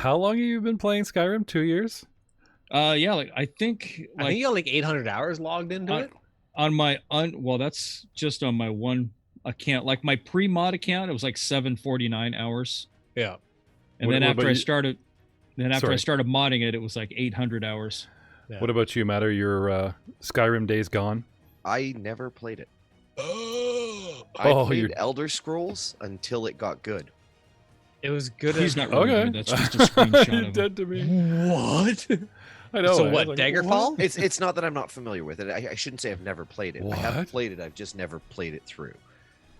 how long have you been playing Skyrim? 2 years? Yeah, I think you got like 800 hours logged into it. On my well, that's just on my one account. Like my pre-mod account, it was like 749 hours. Yeah. And then after I started modding it, it was like 800 hours. Yeah. What about you, Matt? Are your Skyrim days gone? I never played it. I played Elder Scrolls until it got good. It was good. He's not really good. That's just a screenshot of dead to me. What? I know. So what? Like, Daggerfall? It's not that I'm not familiar with it. I shouldn't say I've never played it. What? I have played it. I've just never played it through.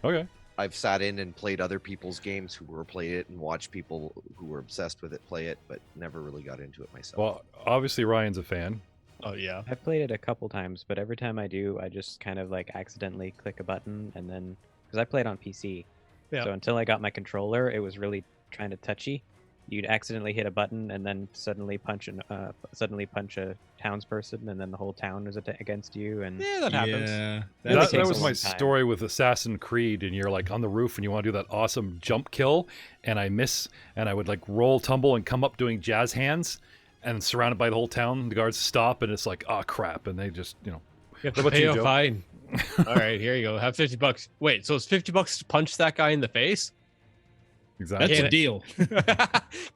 Okay. I've sat in and played other people's games who were played it and watched people who were obsessed with it play it, but never really got into it myself. Well, obviously Ryan's a fan. Oh yeah. I've played it a couple times, but every time I do, I just kind of like accidentally click a button, and then because I played on PC, so until I got my controller, it was really kind of touchy. You'd accidentally hit a button and then suddenly punch a townsperson, and then the whole town was against you. And yeah, that happens. Yeah, that was my story with Assassin's Creed. And you're like on the roof, and you want to do that awesome jump kill, and I miss, and I would like roll, tumble, and come up doing jazz hands, and surrounded by the whole town. The guards stop, and it's like, oh crap, and they just You have to pay a fine. All right, here you go. Have $50. Wait, so it's $50 to punch that guy in the face? Exactly. That's a deal.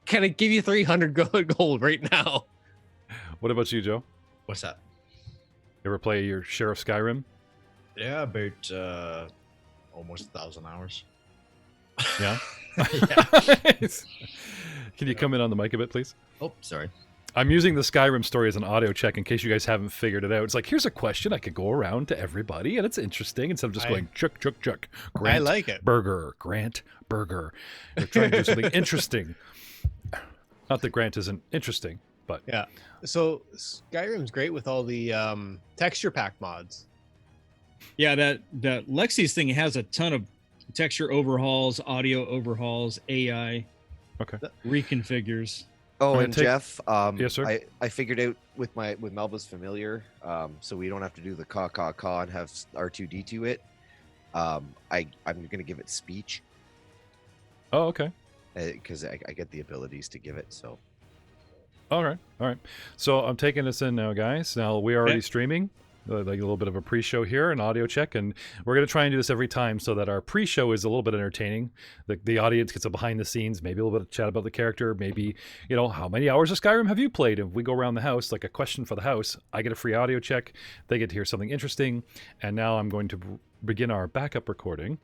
Can I give you 300 gold right now? What about you, Joe? What's that? You ever play your share of Skyrim? Yeah, about almost 1,000 hours. Yeah. Yeah. Can you come in on the mic a bit, please? Oh, sorry. I'm using the Skyrim story as an audio check in case you guys haven't figured it out. It's like, here's a question I could go around to everybody, and it's interesting instead of just going chuck, chuck, chuck. Grant I like it. Burger, Grant Burger. You're trying to do something interesting. Not that Grant isn't interesting, but yeah. So Skyrim's great with all the texture pack mods. Yeah, that Lexi's thing has a ton of texture overhauls, audio overhauls, AI. Okay. Reconfigures. Oh, and Jeff, yes, sir? I figured out with Melba's familiar, so we don't have to do the caw and have R2D2 it. I'm gonna give it speech. Oh, okay. Because I get the abilities to give it. So. All right. So I'm taking this in now, guys. Now we are already streaming. Like a little bit of a pre-show here, an audio check, and we're going to try and do this every time so that our pre-show is a little bit entertaining. The audience gets a behind the scenes, maybe a little bit of chat about the character, maybe, how many hours of Skyrim have you played? If we go around the house, like a question for the house, I get a free audio check, they get to hear something interesting, and now I'm going to begin our backup recording.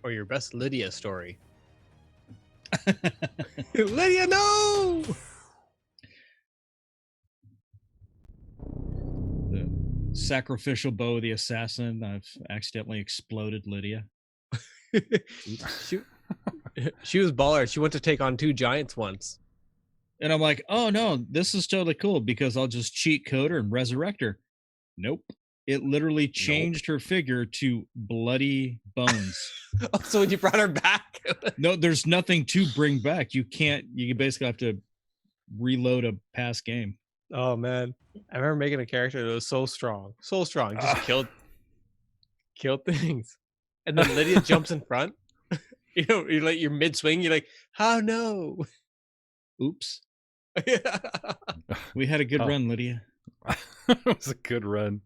Or your best Lydia story. Lydia, no! The sacrificial bow of the assassin. I've accidentally exploded Lydia. She was baller. She went to take on 2 giants once. And I'm like, oh no, this is totally cool because I'll just cheat code her and resurrect her. Nope. It literally changed her figure to bloody bones. Oh, so when you brought her back? No, there's nothing to bring back. You basically have to reload a past game. Oh man. I remember making a character that was so strong. Just killed things. And then Lydia jumps in front. You're mid swing, you're like, oh no. Oops. We had a good run, Lydia. It was a good run.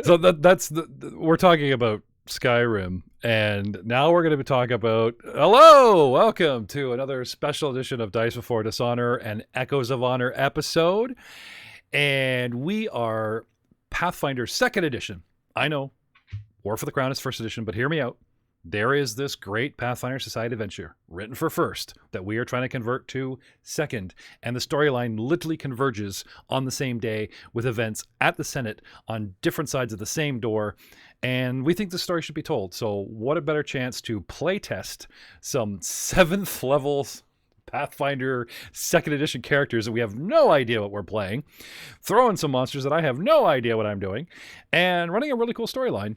So that's we're talking about Skyrim, and now we're going to be talking about welcome to another special edition of Dice Before Dishonor and Echoes of Honor episode, and we are Pathfinder 2nd edition. I know War for the Crown is 1st edition, but hear me out. There is this great Pathfinder Society Adventure written for 1st that we are trying to convert to 2nd, and the storyline literally converges on the same day with events at the Senate on different sides of the same door, and we think the story should be told. So what a better chance to playtest some 7th level Pathfinder 2nd edition characters that we have no idea what we're playing, throw in some monsters that I have no idea what I'm doing, and running a really cool storyline.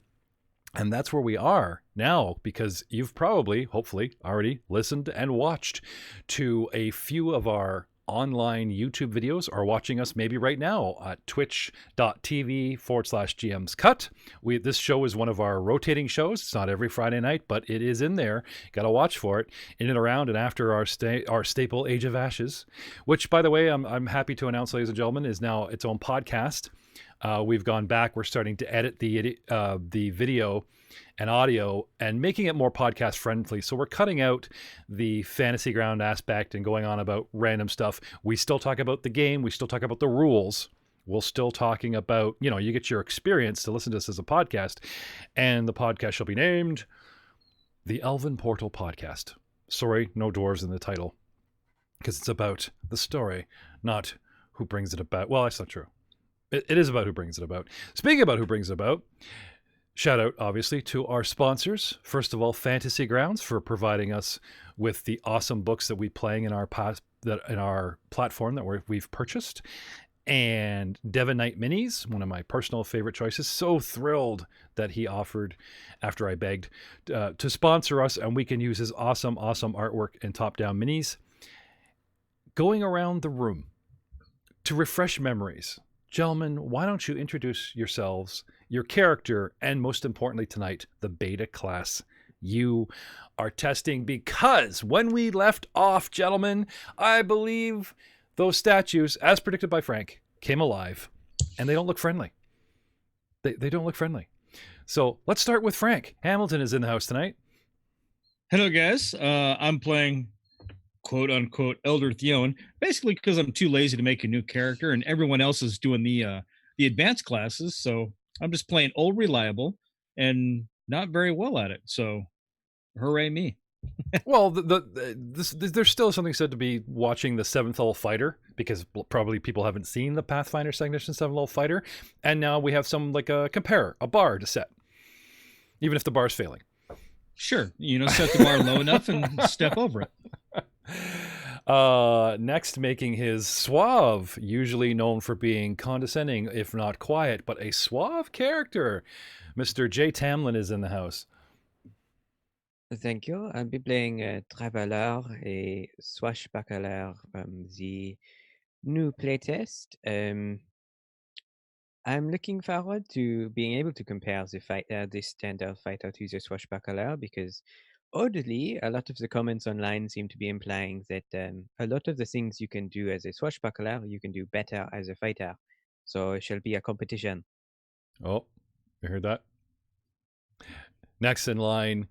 And that's where we are now, because you've probably, hopefully, already listened and watched to a few of our online YouTube videos are watching us maybe right now at twitch.tv/GMsCut. This show is one of our rotating shows. It's not every Friday night, but it is in there. Got to watch for it. In and around and after our staple Age of Ashes, which, by the way, I'm happy to announce, ladies and gentlemen, is now its own podcast. We've gone back. We're starting to edit the video and audio and making it more podcast friendly. So we're cutting out the fantasy ground aspect and going on about random stuff. We still talk about the game. We still talk about the rules. We're still talking about, you get your experience to listen to this as a podcast. And the podcast shall be named the Elven Portal Podcast. Sorry, no dwarves in the title. Because it's about the story, not who brings it about. Well, that's not true. It is about who brings it about. Speaking about who brings it about, shout out, obviously, to our sponsors. First of all, Fantasy Grounds for providing us with the awesome books that we're playing in our platform that we've purchased. And Devon Knight Minis, one of my personal favorite choices. So thrilled that he offered, after I begged, to sponsor us, and we can use his awesome artwork and top-down minis. Going around the room to refresh memories. Gentlemen, why don't you introduce yourselves, your character, and most importantly tonight, the beta class you are testing? Because when we left off, gentlemen, I believe those statues, as predicted by Frank, came alive, and they don't look friendly. They don't look friendly. So let's start with Frank. Hamilton is in the house tonight. Hello, guys. I'm playing quote-unquote Elder Theon, basically because I'm too lazy to make a new character, and everyone else is doing the advanced classes, so I'm just playing old reliable and not very well at it, so hooray me. Well, there's still something said to be watching the 7th level fighter, because probably people haven't seen the Pathfinder 2nd Edition 7th level fighter, and now we have some, like a compare, a bar to set, even if the bar's failing. Sure, set the bar low enough and step over it. Next, making his suave, usually known for being condescending, if not quiet, but a suave character, Mr. J. Tamlin is in the house. Thank you. I'll be playing Traveler, a Swashbuckler from the new playtest. I'm looking forward to being able to compare the standard fighter to the Swashbuckler, because oddly, a lot of the comments online seem to be implying that a lot of the things you can do as a Swashbuckler, you can do better as a fighter. So it shall be a competition. Oh, you heard that? Next in line,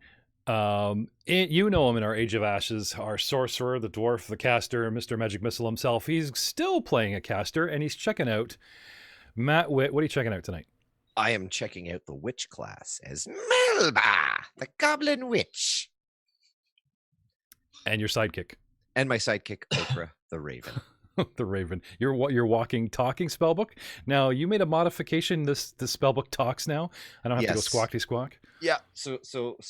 you know him in our Age of Ashes, our sorcerer, the dwarf, the caster, Mr. Magic Missile himself. He's still playing a caster, and he's checking out Matt Witt. What are you checking out tonight? I am checking out the witch class as Melba, the Goblin Witch. And your sidekick. And my sidekick, Okra, the Raven. The Raven. Your walking, talking spellbook. Now, you made a modification. This spellbook talks now. I don't have to go squawky squawk. Yeah, so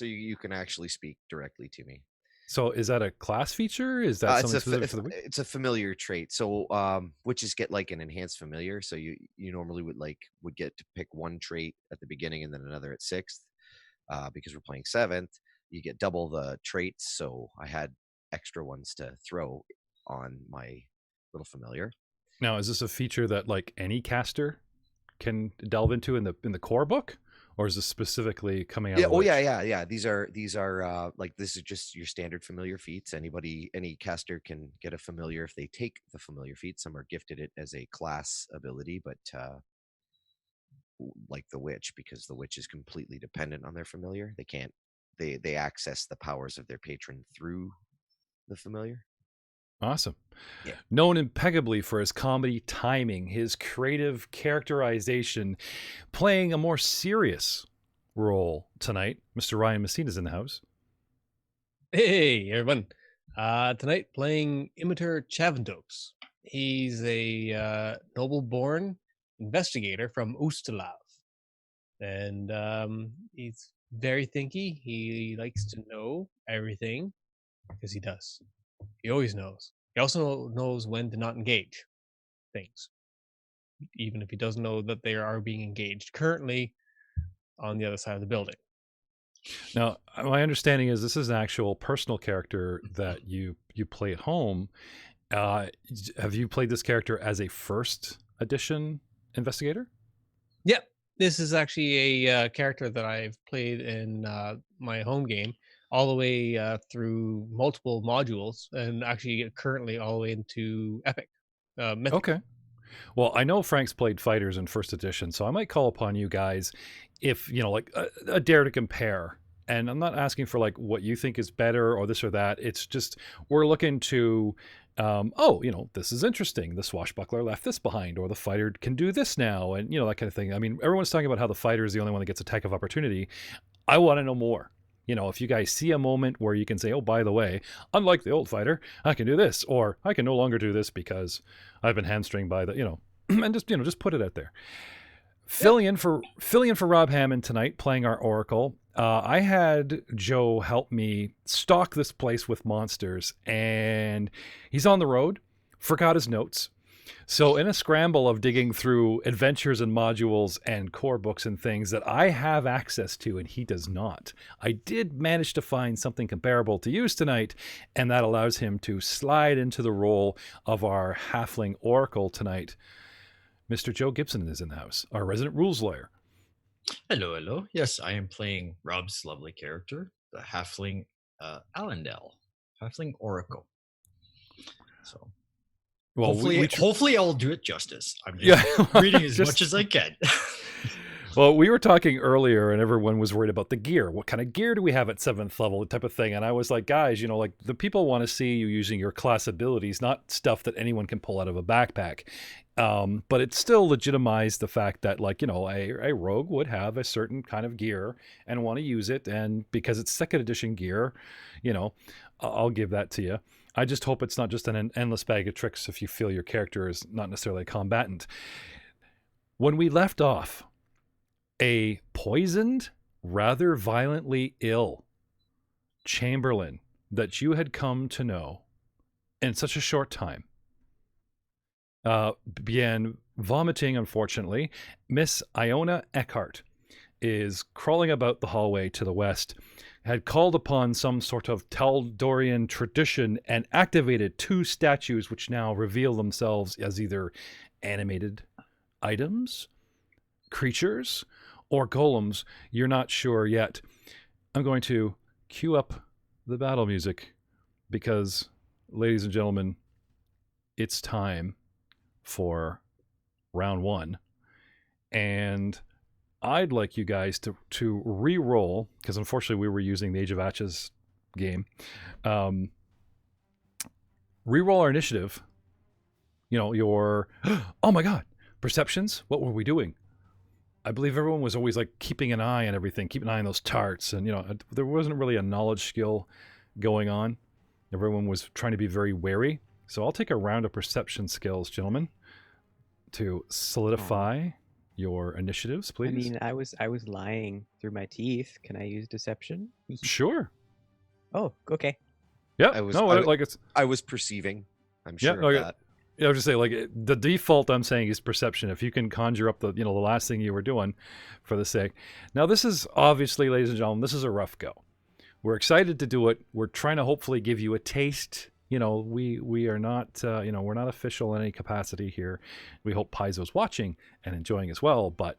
you can actually speak directly to me. So is that a class feature? Is that something specific for the witch? It's a familiar trait. So witches get like an enhanced familiar. So you normally would get to pick one trait at the beginning and then another at 6th. Because we're playing 7th, you get double the traits. So I had extra ones to throw on my little familiar. Now, is this a feature that like any caster can delve into in the core book? Or is this specifically coming out? Yeah. Of Witch? Yeah. These are like, this is just your standard familiar feats. Any caster can get a familiar if they take the familiar feat. Some are gifted it as a class ability, but like the witch, because the witch is completely dependent on their familiar. They can't. They access the powers of their patron through the familiar. Awesome. Yeah. Known impeccably for his comedy timing, his creative characterization, playing a more serious role tonight, Mr. Ryan Messina's in the house. Hey, everyone. Tonight, playing Imiter Chavendokes. He's a noble-born investigator from Ustalav. And he's very thinky. He likes to know everything, because he does. He always knows. He also knows when to not engage things, even if he doesn't know that they are being engaged currently on the other side of the building. Now, my understanding is this is an actual personal character that you play at home, Have you played this character as a first edition investigator? Yep. This is actually a character that I've played in my home game all the way through multiple modules, and actually currently all the way into Epic. Mythic. Okay. Well, I know Frank's played fighters in first edition, so I might call upon you guys if, like a dare to compare. And I'm not asking for like what you think is better or this or that. It's just we're looking to, this is interesting. The swashbuckler left this behind, or the fighter can do this now, and that kind of thing. I mean, everyone's talking about how the fighter is the only one that gets attack of opportunity. I want to know more. If you guys see a moment where you can say, oh, by the way, unlike the old fighter, I can do this, or I can no longer do this because I've been hamstringed by the, and just put it out there. Filling in for Rob Hammond tonight, playing our Oracle. I had Joe help me stock this place with monsters, and he's on the road, forgot his notes. So in a scramble of digging through adventures and modules and core books and things that I have access to and he does not, I did manage to find something comparable to use tonight, and that allows him to slide into the role of our halfling Oracle tonight. Mr. Joe Gibson is in the house, our resident rules lawyer. Hello, hello. Yes, I am playing Rob's lovely character, the halfling Allendale, halfling Oracle. So, well, hopefully I'll do it justice. I'm just reading as much as I can. Well, we were talking earlier and everyone was worried about the gear. What kind of gear do we have at 7th level, type of thing? And I was like, guys, like the people want to see you using your class abilities, not stuff that anyone can pull out of a backpack. But it still legitimized the fact that a rogue would have a certain kind of gear and want to use it. And because it's 2nd edition gear, I'll give that to you. I just hope it's not just an endless bag of tricks if you feel your character is not necessarily a combatant. When we left off, a poisoned, rather violently ill Chamberlain that you had come to know in such a short time began vomiting, unfortunately. Miss Iona Eckhart is crawling about the hallway to the west, had called upon some sort of Taldorian tradition and activated 2 statues which now reveal themselves as either animated items, creatures, or golems. You're not sure yet. I'm going to cue up the battle music because, ladies and gentlemen, it's time for round 1. And I'd like you guys to re-roll, because unfortunately we were using the Age of Atches game. Re-roll our initiative. Your, oh my God, perceptions? What were we doing? I believe everyone was always like keeping an eye on everything, keeping an eye on those tarts. And, there wasn't really a knowledge skill going on. Everyone was trying to be very wary. So I'll take a round of perception skills, gentlemen, to solidify your initiatives, please. I mean, I was lying through my teeth. Can I use deception? Sure. Oh, okay. Yeah. I was perceiving. I'm sure of that. I was just saying, the default I'm saying is perception. If you can conjure up the last thing you were doing for the sake. Now, this is obviously, ladies and gentlemen, this is a rough go. We're excited to do it. We're trying to hopefully give you a taste. We are not, we're not official in any capacity here. We hope Paizo's watching and enjoying as well, but,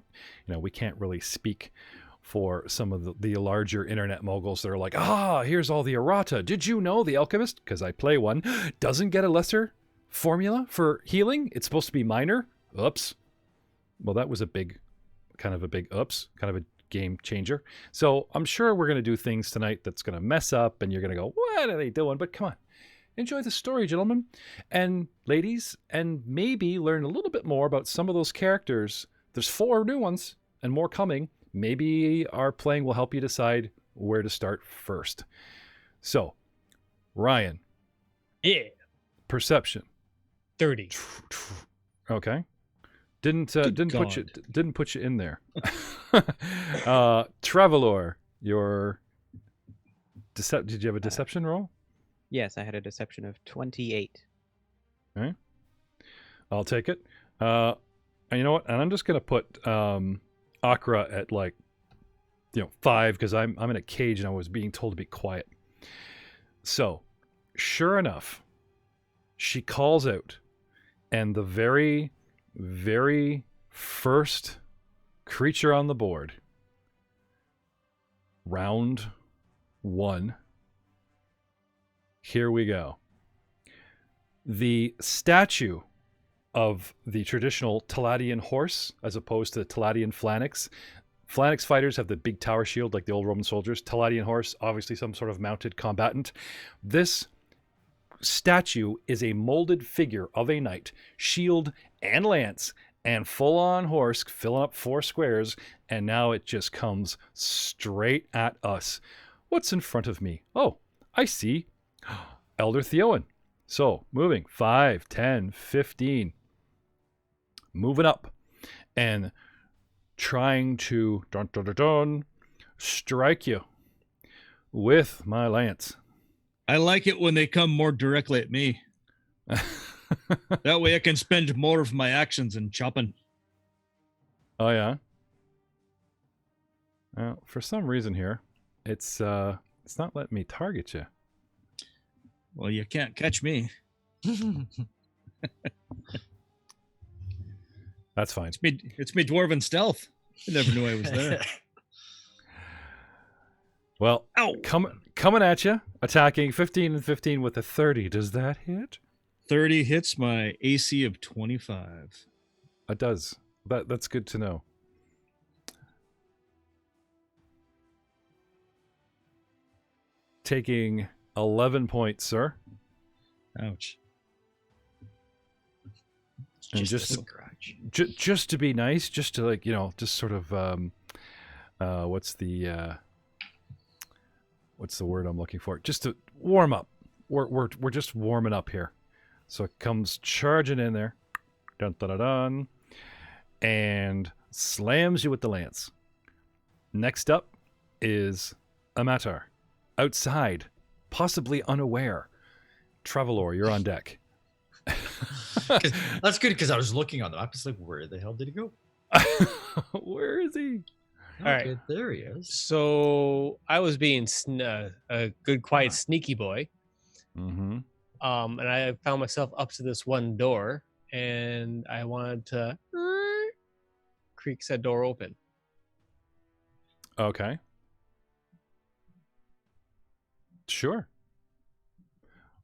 we can't really speak for some of the larger internet moguls that are like, here's all the errata. Did you know the alchemist, because I play one, doesn't get a lesser formula for healing? It's supposed to be minor. Oops. Well, that was a big oops, kind of a game changer. So I'm sure we're going to do things tonight that's going to mess up and you're going to go, what are they doing? But come on. Enjoy the story, gentlemen and ladies, and maybe learn a little bit more about some of those characters. There's 4 new ones and more coming. Maybe our playing will help you decide where to start first. So, Ryan. Yeah. Perception. 30. Okay. Didn't put you in there. Travelor, your did you have a deception roll? Yes, I had a deception of 28. Okay. I'll take it. And you know what? And I'm just gonna put Akra at 5 because I'm in a cage and I was being told to be quiet. So, sure enough, she calls out, and the very, very first creature on the board, round 1. Here we go. The statue of the traditional Taladian horse, as opposed to the Taladian phalanx. Phalanx fighters have the big tower shield like the old Roman soldiers. Taladian horse, obviously some sort of mounted combatant. This statue is a molded figure of a knight, shield and lance, and full-on horse, filling up 4 squares, and now it just comes straight at us. What's in front of me? Oh, I see. Elder Theowen. So, moving 5, 10, 15. Moving up. And trying to strike you with my lance. I like it when they come more directly at me. That way I can spend more of my actions in chopping. Oh, yeah? Well, for some reason here, it's not letting me target you. Well, you can't catch me. That's fine. It's me dwarven stealth. I never knew I was there. Well, ow! Coming at you, attacking 15 and 15 with a 30. Does that hit? 30 hits my AC of 25. It does. That's good to know. Taking 11 points, sir. Ouch. And just to be nice, just to just sort of what's the word I'm looking for? Just to warm up. We're just warming up here. So it comes charging in there, dun dun dun dun, and slams you with the lance. Next up is Amatar, outside, possibly unaware. Travelor, you're on deck. That's good because I was looking on the map. It's like, where the hell did he go? Where is he? All right, there he is. So I was being a good, quiet, sneaky boy. Mm-hmm. And I found myself up to this one door, and I wanted to creak said door open. Okay. Sure.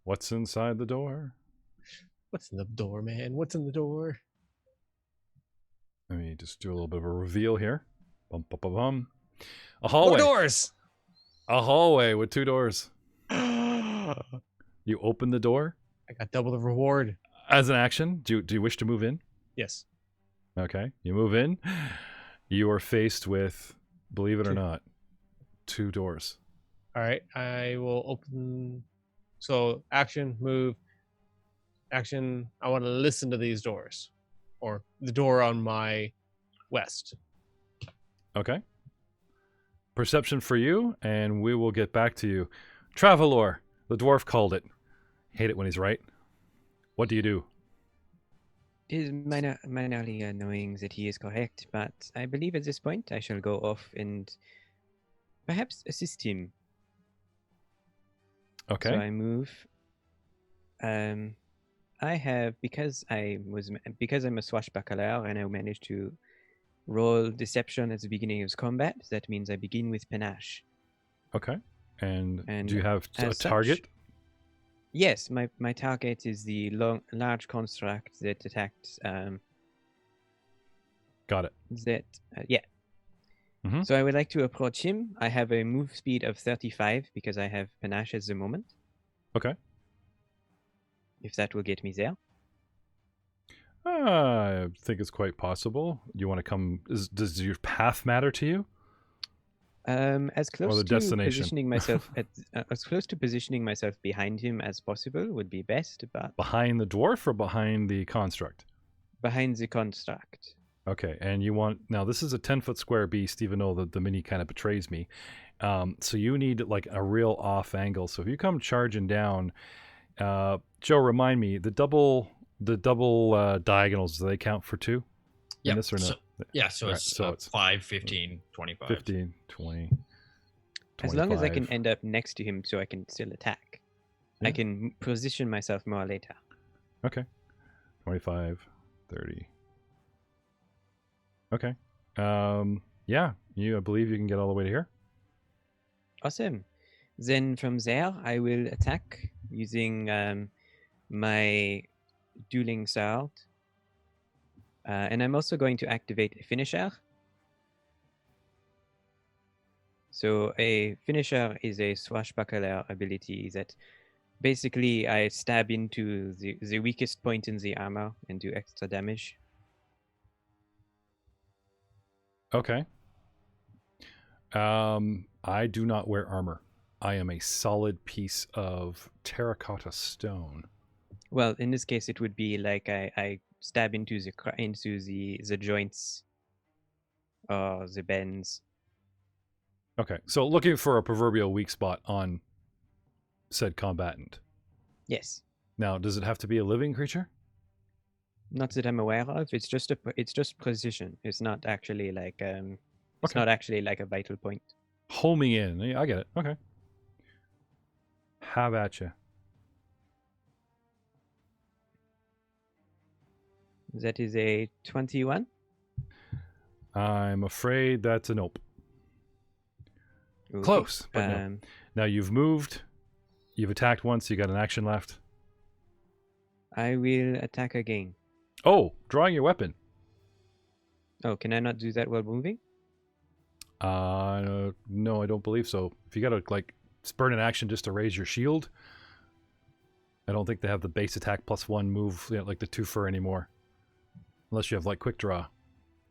What's inside the door? What's in the door, man? What's in the door? Let me just do a little bit of a reveal here. Bum, bum, bum, bum. A hallway. More doors! A hallway with 2 doors. You open the door. I got double the reward. As an action, do you wish to move in? Yes. Okay. You move in. You are faced with, believe it or not, 2 doors. All right. I will open. So action, move. Action. I want to listen to these doors. Or the door on my west. Okay. Perception for you, and we will get back to you. Travelor, the dwarf called it. Hate it when he's right. What do you do? It is minorly annoying that he is correct, but I believe at this point I shall go off and perhaps assist him. Okay. So I move. I have because I'm a swashbuckler and I managed to roll deception at the beginning of combat. That means I begin with panache. Okay. And do you have a target? Yes, my target is the large construct that attacked. Got it. Yeah. Mm-hmm. So I would like to approach him. I have a move speed of 35 because I have panache at the moment. Okay. If that will get me there. I think it's quite possible. You want to come? Does your path matter to you? As close or the to destination? Positioning myself as close to positioning myself behind him as possible would be best. But behind the dwarf or behind the construct? Behind the construct. Okay, and you want now. This is a 10-foot square beast, even though the mini kind of betrays me. So you need like a real off angle. So if you come charging down, Joe, remind me the double diagonals. Do they count for 2? Yeah. In this or no? So it's 5, 15, 25. 15, 20. As long as I can 25. end up next to him, so I can still attack. Yeah. I can position myself more later. Okay. 25, 30. Okay. Yeah, I believe you can get all the way to here. Awesome. Then from there, I will attack using my dueling sword. And I'm also going to activate a finisher. So a finisher is a swashbuckler ability that basically I stab into the weakest point in the armor and do extra damage. Okay. I do not wear armor. I am a solid piece of terracotta stone. Well, in this case, it would be like I stab into the joints or the bends. Okay, so looking for a proverbial weak spot on said combatant. Yes. Now, does it have to be a living creature? Not that I'm aware of. It's just precision. It's not actually like it's Okay. not actually like a vital point. Homing in. Yeah, I get it. Okay. Have at you. That is a 21. I'm afraid that's a nope. Okay. Close, but no. Now you've moved. You've attacked once. You got an action left. I will attack again. Oh, drawing your weapon. Oh, can I not do that while moving? No, I don't believe so. If you got to like spurn an action just to raise your shield, I don't think they have the base attack +1 move, like the twofer anymore. Unless you have like quick draw.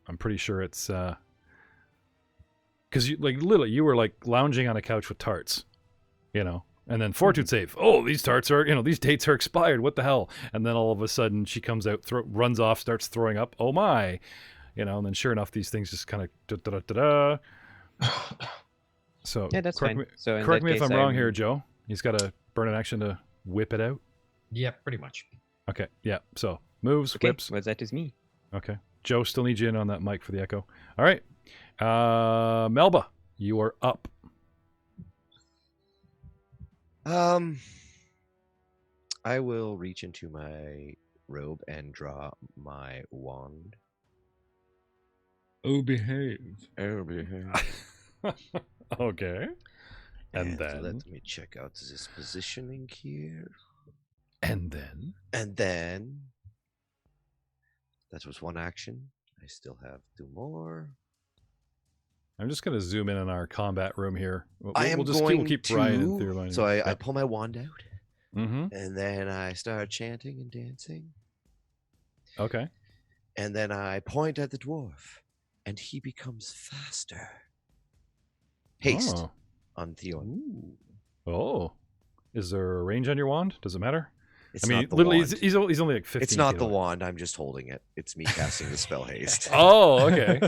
I'm pretty sure it's because you like literally you were like lounging on a couch with tarts, and then fortitude save. Oh, these tarts are, these dates are expired. What the hell? And then all of a sudden she comes out, runs off, starts throwing up. Oh my, and then sure enough, these things just kind of da-da-da-da-da. So yeah, that's correct fine. Me, So correct me if I'm wrong here, Joe. He's got to burn an action to whip it out. Yeah, pretty much. Okay, yeah. So moves, Okay, whips. well, that is me. Okay, Joe, still needs you in on that mic for the echo. All right, Melba, you are up. I will reach into my robe and draw my wand. Oh, behave. Okay. And then let me check out this positioning here. And then that was one action. I still have 2 more. I'm just going to zoom in on our combat room here. We'll keep to, Ryan and Thurline. So I pull my wand out, Mm-hmm. and then I start chanting and dancing. Okay. And then I point at the dwarf, and he becomes faster. Haste on Theon. Oh. Is there a range on your wand? Does it matter? It's I mean, not the literally, wand. he's only like 15 It's not feet the away. wand. I'm just holding it. It's me casting the spell haste. Oh, okay.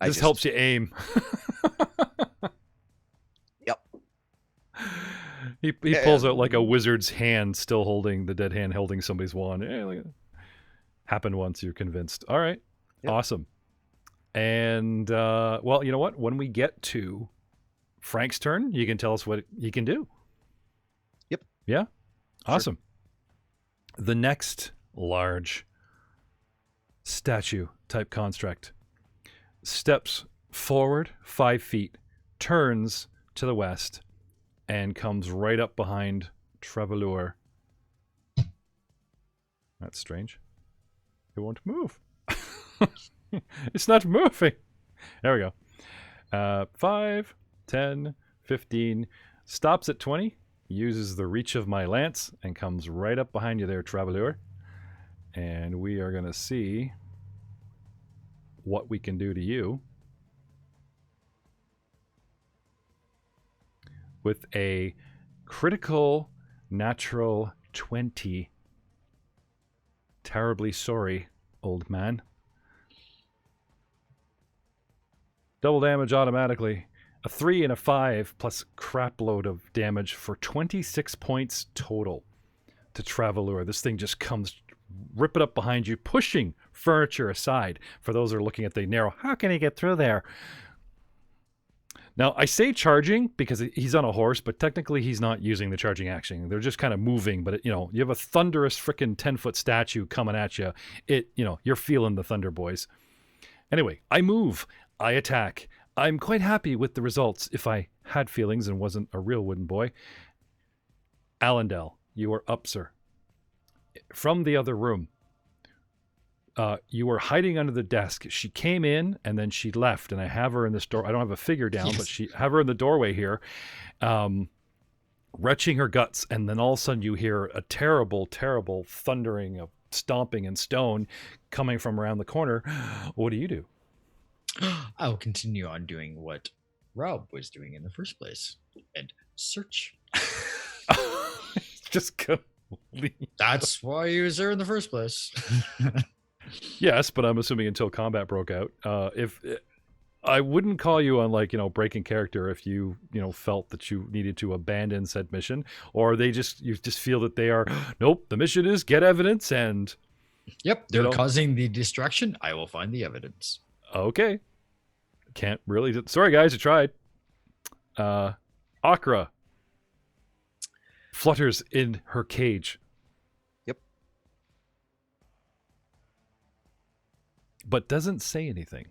I This helps you aim. Yep. He pulls out like a wizard's hand, still holding the dead hand, holding somebody's wand. Happened once, you're convinced. All right. Yep. Awesome. And, well, you know what? When we get to Frank's turn, you can tell us what he can do. Yep. Yeah? Sure. Awesome. The next large statue type construct steps forward 5 feet, turns to the west, and comes right up behind Trevelure. That's strange. It won't move. It's not moving. There we go. 5, 10, 15. Stops at 20. Uses the reach of my lance and comes right up behind you there, Trevelure. And we are going to see what we can do to you with a critical natural 20. Terribly sorry, old man. Double damage automatically. A 3 and a 5 plus crap load of damage for 26 points total to Trevelure. This thing just comes ripping up behind you, pushing furniture aside. For those who are looking at the narrow, how can he get through there? Now, I say charging because he's on a horse, but technically he's not using the charging action. They're just kind of moving, but you have a thunderous freaking 10-foot statue coming at you. You're feeling the thunder, boys. Anyway, I move. I attack. I'm quite happy with the results if I had feelings and wasn't a real wooden boy. Allendale, you are up, sir. From the other room. You were hiding under the desk. She came in and then she left, and I have her in this door. I don't have a figure down, but she have her in the doorway here, retching her guts, and then all of a sudden you hear a terrible, terrible thundering of stomping and stone coming from around the corner. What do you do? I'll continue on doing what Rob was doing in the first place and search. Just go. That's why he was there in the first place. Yes, but I'm assuming until combat broke out. If I wouldn't call you on breaking character if you felt that you needed to abandon said mission, or you just feel that they are nope. The mission is get evidence and. Yep, they're causing the distraction. I will find the evidence. Okay, can't really. Sorry, guys, I tried. Akra flutters in her cage. But doesn't say anything.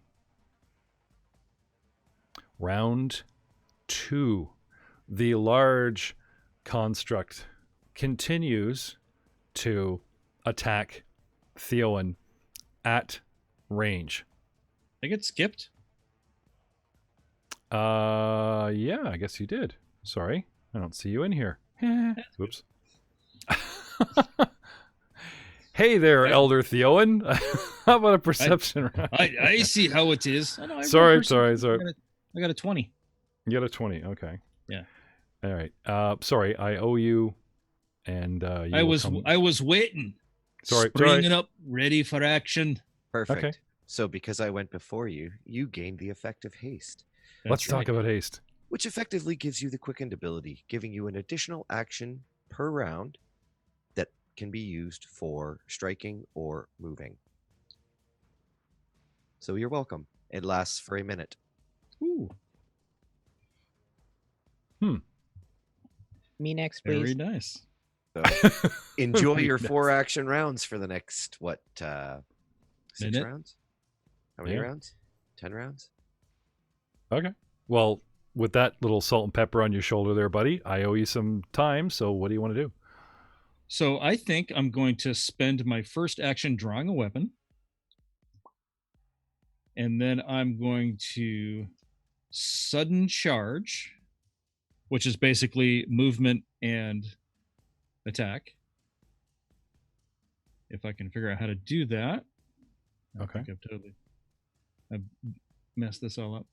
Round 2. The large construct continues to attack Theowen at range. I get skipped? Yeah, I guess you did. Sorry, I don't see you in here. Whoops. Hey there, Elder Theowen. How about a perception round? I see how it is. Sorry. I got a 20. You got a 20. Okay. Yeah. All right. Sorry, I owe you. And I was waiting. Springing up, ready for action. Perfect. Okay. So because I went before you, you gained the effect of haste. Let's talk about haste. Which effectively gives you the quickened ability, giving you an additional action per round that can be used for striking or moving. So you're welcome. It lasts for a minute. Ooh. Me next, please. Very nice. So enjoy your Nice. 4 action rounds for the next, 6 Minute? rounds? How many Yeah. rounds? 10 rounds? Okay. Well, with that little salt and pepper on your shoulder there, buddy, I owe you some time. So what do you want to do? So I think I'm going to spend my first action drawing a weapon. And then I'm going to sudden charge, which is basically movement and attack. If I can figure out how to do that. I Okay. think I've messed this all up.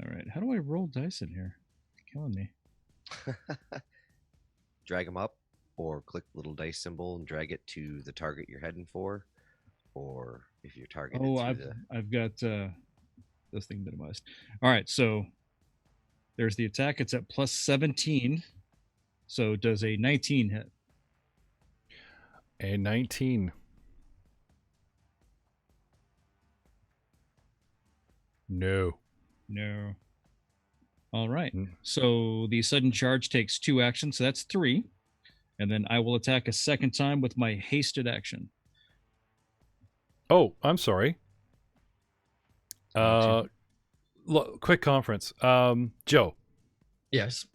All right. How do I roll dice in here? It's killing me. Drag them up, or click the little dice symbol and drag it to the target you're heading for. Or if you're targeted Oh, through I've got this thing minimized. All right, so there's the attack. It's at plus 17. So does a 19 hit? A 19. No. No. All right. Mm. So the sudden charge takes 2 actions, so that's 3. And then I will attack a second time with my hasted action. Oh, I'm sorry. Quick conference. Joe, Yes.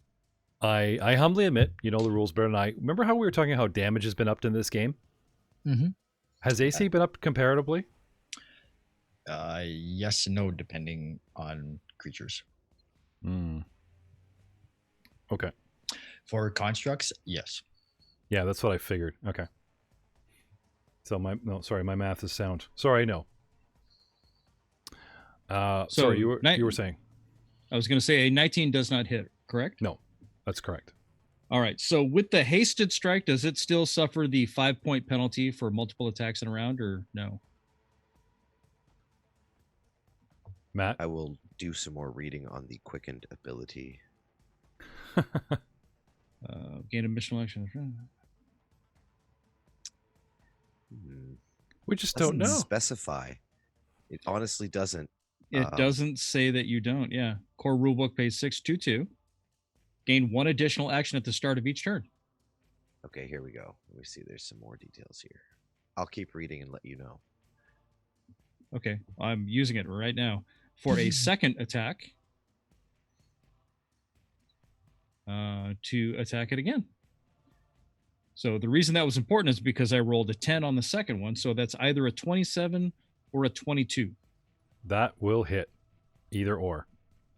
I humbly admit, you know the rules better than I. Remember how we were talking how damage has been upped in this game? Mm-hmm. Has AC been upped comparatively? Yes and no, depending on creatures. Okay. For constructs, yes. Yeah, that's what I figured. Okay. So my math is sound. Sorry, no. Sorry, you were saying. I was going to say a 19 does not hit, correct? No, that's correct. All right. So with the hasted strike, does it still suffer the 5-point penalty for multiple attacks in a round, or no? Matt? I will do some more reading on the quickened ability. Gain additional action. We just don't know. Specify. It honestly doesn't. It doesn't say that you don't. Yeah. Core rulebook page 622. Gain 1 additional action at the start of each turn. Okay, here we go. Let me see. There's some more details here. I'll keep reading and let you know. Okay, I'm using it right now. For a second attack, to attack it again. So the reason that was important is because I rolled a 10 on the second one, so that's either a 27 or a 22. That will hit. Either or.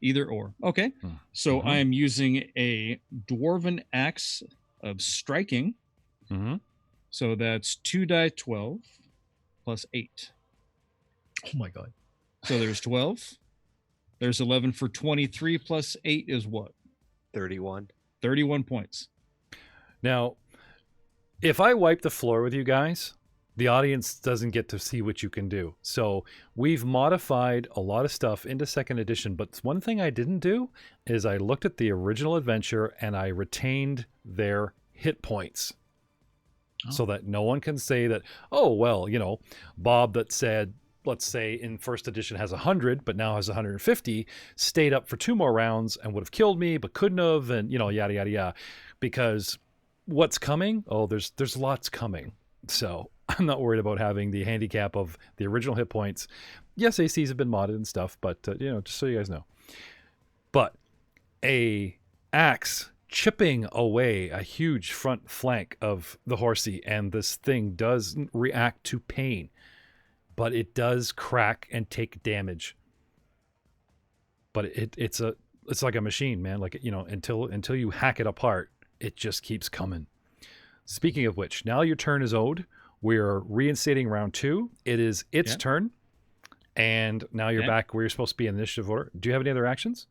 Either or. Okay. So I am using a Dwarven Axe of Striking. So that's 2 die 12 plus 8. Oh my god. So there's 12. There's 11 for 23 plus 8 is what? 31. 31 points. Now, if I wipe the floor with you guys, the audience doesn't get to see what you can do. So we've modified a lot of stuff into second edition, but one thing I didn't do is I looked at the original adventure and I retained their hit points. So that no one can say that, oh, well, you know, Bob that said, let's say in first edition has 100, but now has 150, stayed up for 2 more rounds and would have killed me, but couldn't have, and, you know, yada, yada, yada. Because what's coming? Oh, there's lots coming. So I'm not worried about having the handicap of the original hit points. Yes, ACs have been modded and stuff, but, you know, just so you guys know. But a axe chipping away a huge front flank of the horsey, and this thing doesn't react to pain, but it does crack and take damage. But it's like a machine, man. Like, you know, until you hack it apart, it just keeps coming. Speaking of which, now your turn is owed. We're reinstating round 2. It is its turn, and now you're back where you're supposed to be in initiative order. Do you have any other actions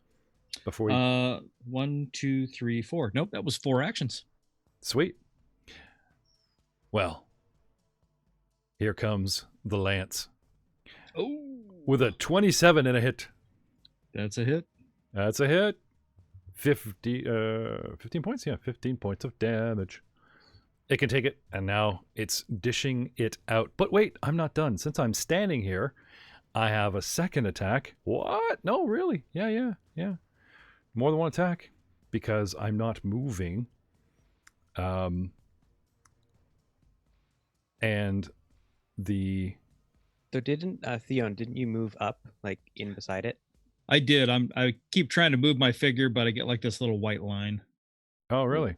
before we? 1, 2, 3, 4. Nope, that was 4 actions. Sweet. Well, here comes the lance. Oh, with a 27 and a hit. That's a hit. That's a hit. 15 points. Yeah, 15 points of damage. It can take it, and now it's dishing it out. But wait, I'm not done. Since I'm standing here, I have a second attack. What? No, really? Yeah. More than one attack, because I'm not moving. And the... So Theon, didn't you move up, like, in beside it? I did. I keep trying to move my figure, but I get like this little white line. Oh, really?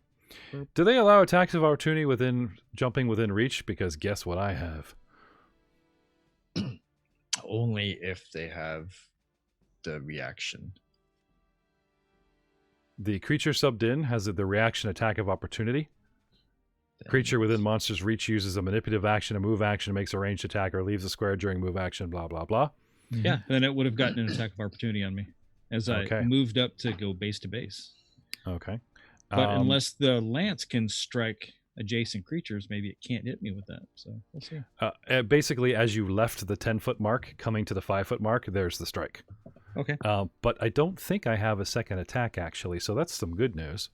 Do they allow attacks of opportunity jumping within reach? Because guess what I have? Only if they have the reaction. The creature subbed in has the reaction attack of opportunity. Creature within monster's reach uses a manipulative action, a move action, makes a ranged attack, or leaves a square during move action, blah, blah, blah. Yeah, then it would have gotten an attack of opportunity on me as I moved up to go base to base. Okay. But unless the lance can strike adjacent creatures, maybe it can't hit me with that. So we'll see. Basically, as you left the 10-foot mark, coming to the 5-foot mark, there's the strike. Okay. But I don't think I have a second attack, actually, so that's some good news.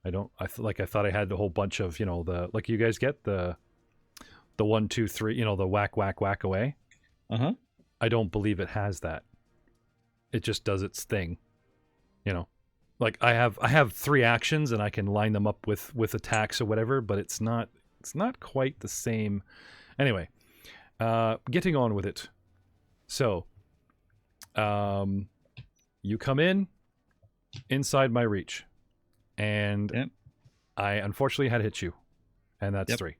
I thought I had a whole bunch of, you know, like you guys get the 1, 2, 3, you know, the whack, whack, whack away. Uh-huh. I don't believe it has that. It just does its thing, you know. Like I have 3 actions and I can line them up with attacks or whatever, but it's not quite the same. Anyway, getting on with it. So, you come inside my reach, and I unfortunately had hit you, and that's 3.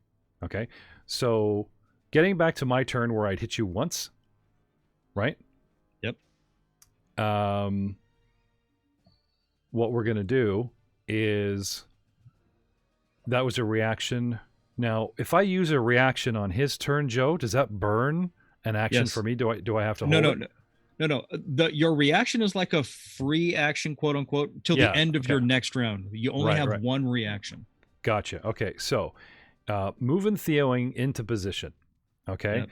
Okay, so getting back to my turn where I'd hit you once, right? Yep. What we're going to do is, that was a reaction. Now, if I use a reaction on his turn, Joe, does that burn an action for me? Do I have to hold it? No. Your reaction is like a free action, quote unquote, till the end of your next round. You only have one reaction. Gotcha. Okay, so moving Theoing into position. Okay. Yep.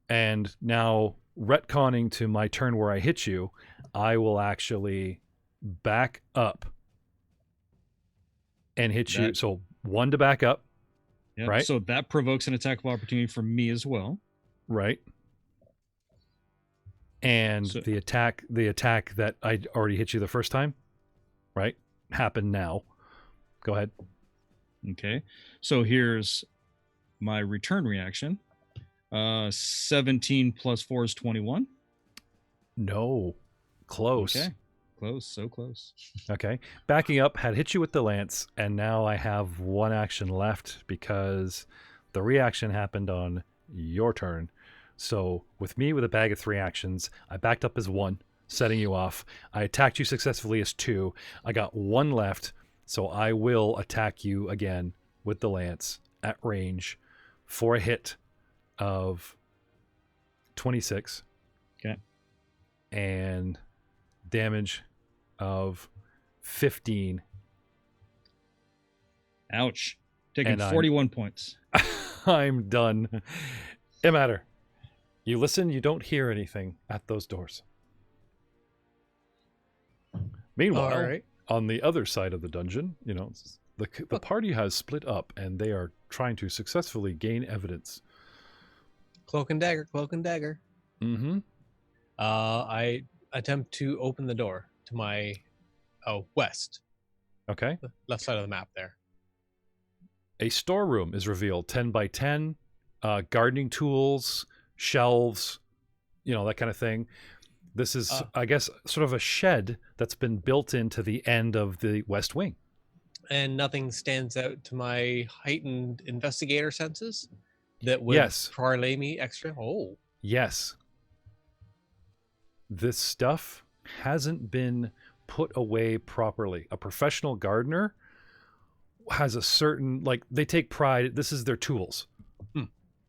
And now retconning to my turn where I hit you, I will actually back up and hit you. So 1 to back up. Yep. Right. So that provokes an attack of opportunity from me as well. Right. And So- the attack that I already hit you the first time, right? Happened now. Go ahead. Okay. So here's my return reaction. 17 plus 4 is 21. No. Close. Okay. Close. So close. Okay. Backing up, had hit you with the lance, and now I have one action left because the reaction happened on your turn. So with me with a bag of 3 actions, I backed up as 1, setting you off. I attacked you successfully as 2. I got 1 left, so I will attack you again with the lance at range for a hit of 26. Okay. And damage of 15. Ouch. Taking And I'm- 41 points. I'm done. It matter. You listen, you don't hear anything at those doors. Meanwhile, All right. on the other side of the dungeon, the party has split up and they are trying to successfully gain evidence. Cloak and dagger. Cloak and dagger. Mm-hmm. I attempt to open the door to my west, Okay. the left side of the map there. A storeroom is revealed, 10 by 10, gardening tools, shelves, that kind of thing. This is, I guess, sort of a shed that's been built into the end of the west wing. And nothing stands out to my heightened investigator senses that would Yes. parlay me extra. Oh, Yes. This stuff hasn't been put away properly. A professional gardener has a certain, they take pride. This is their tools.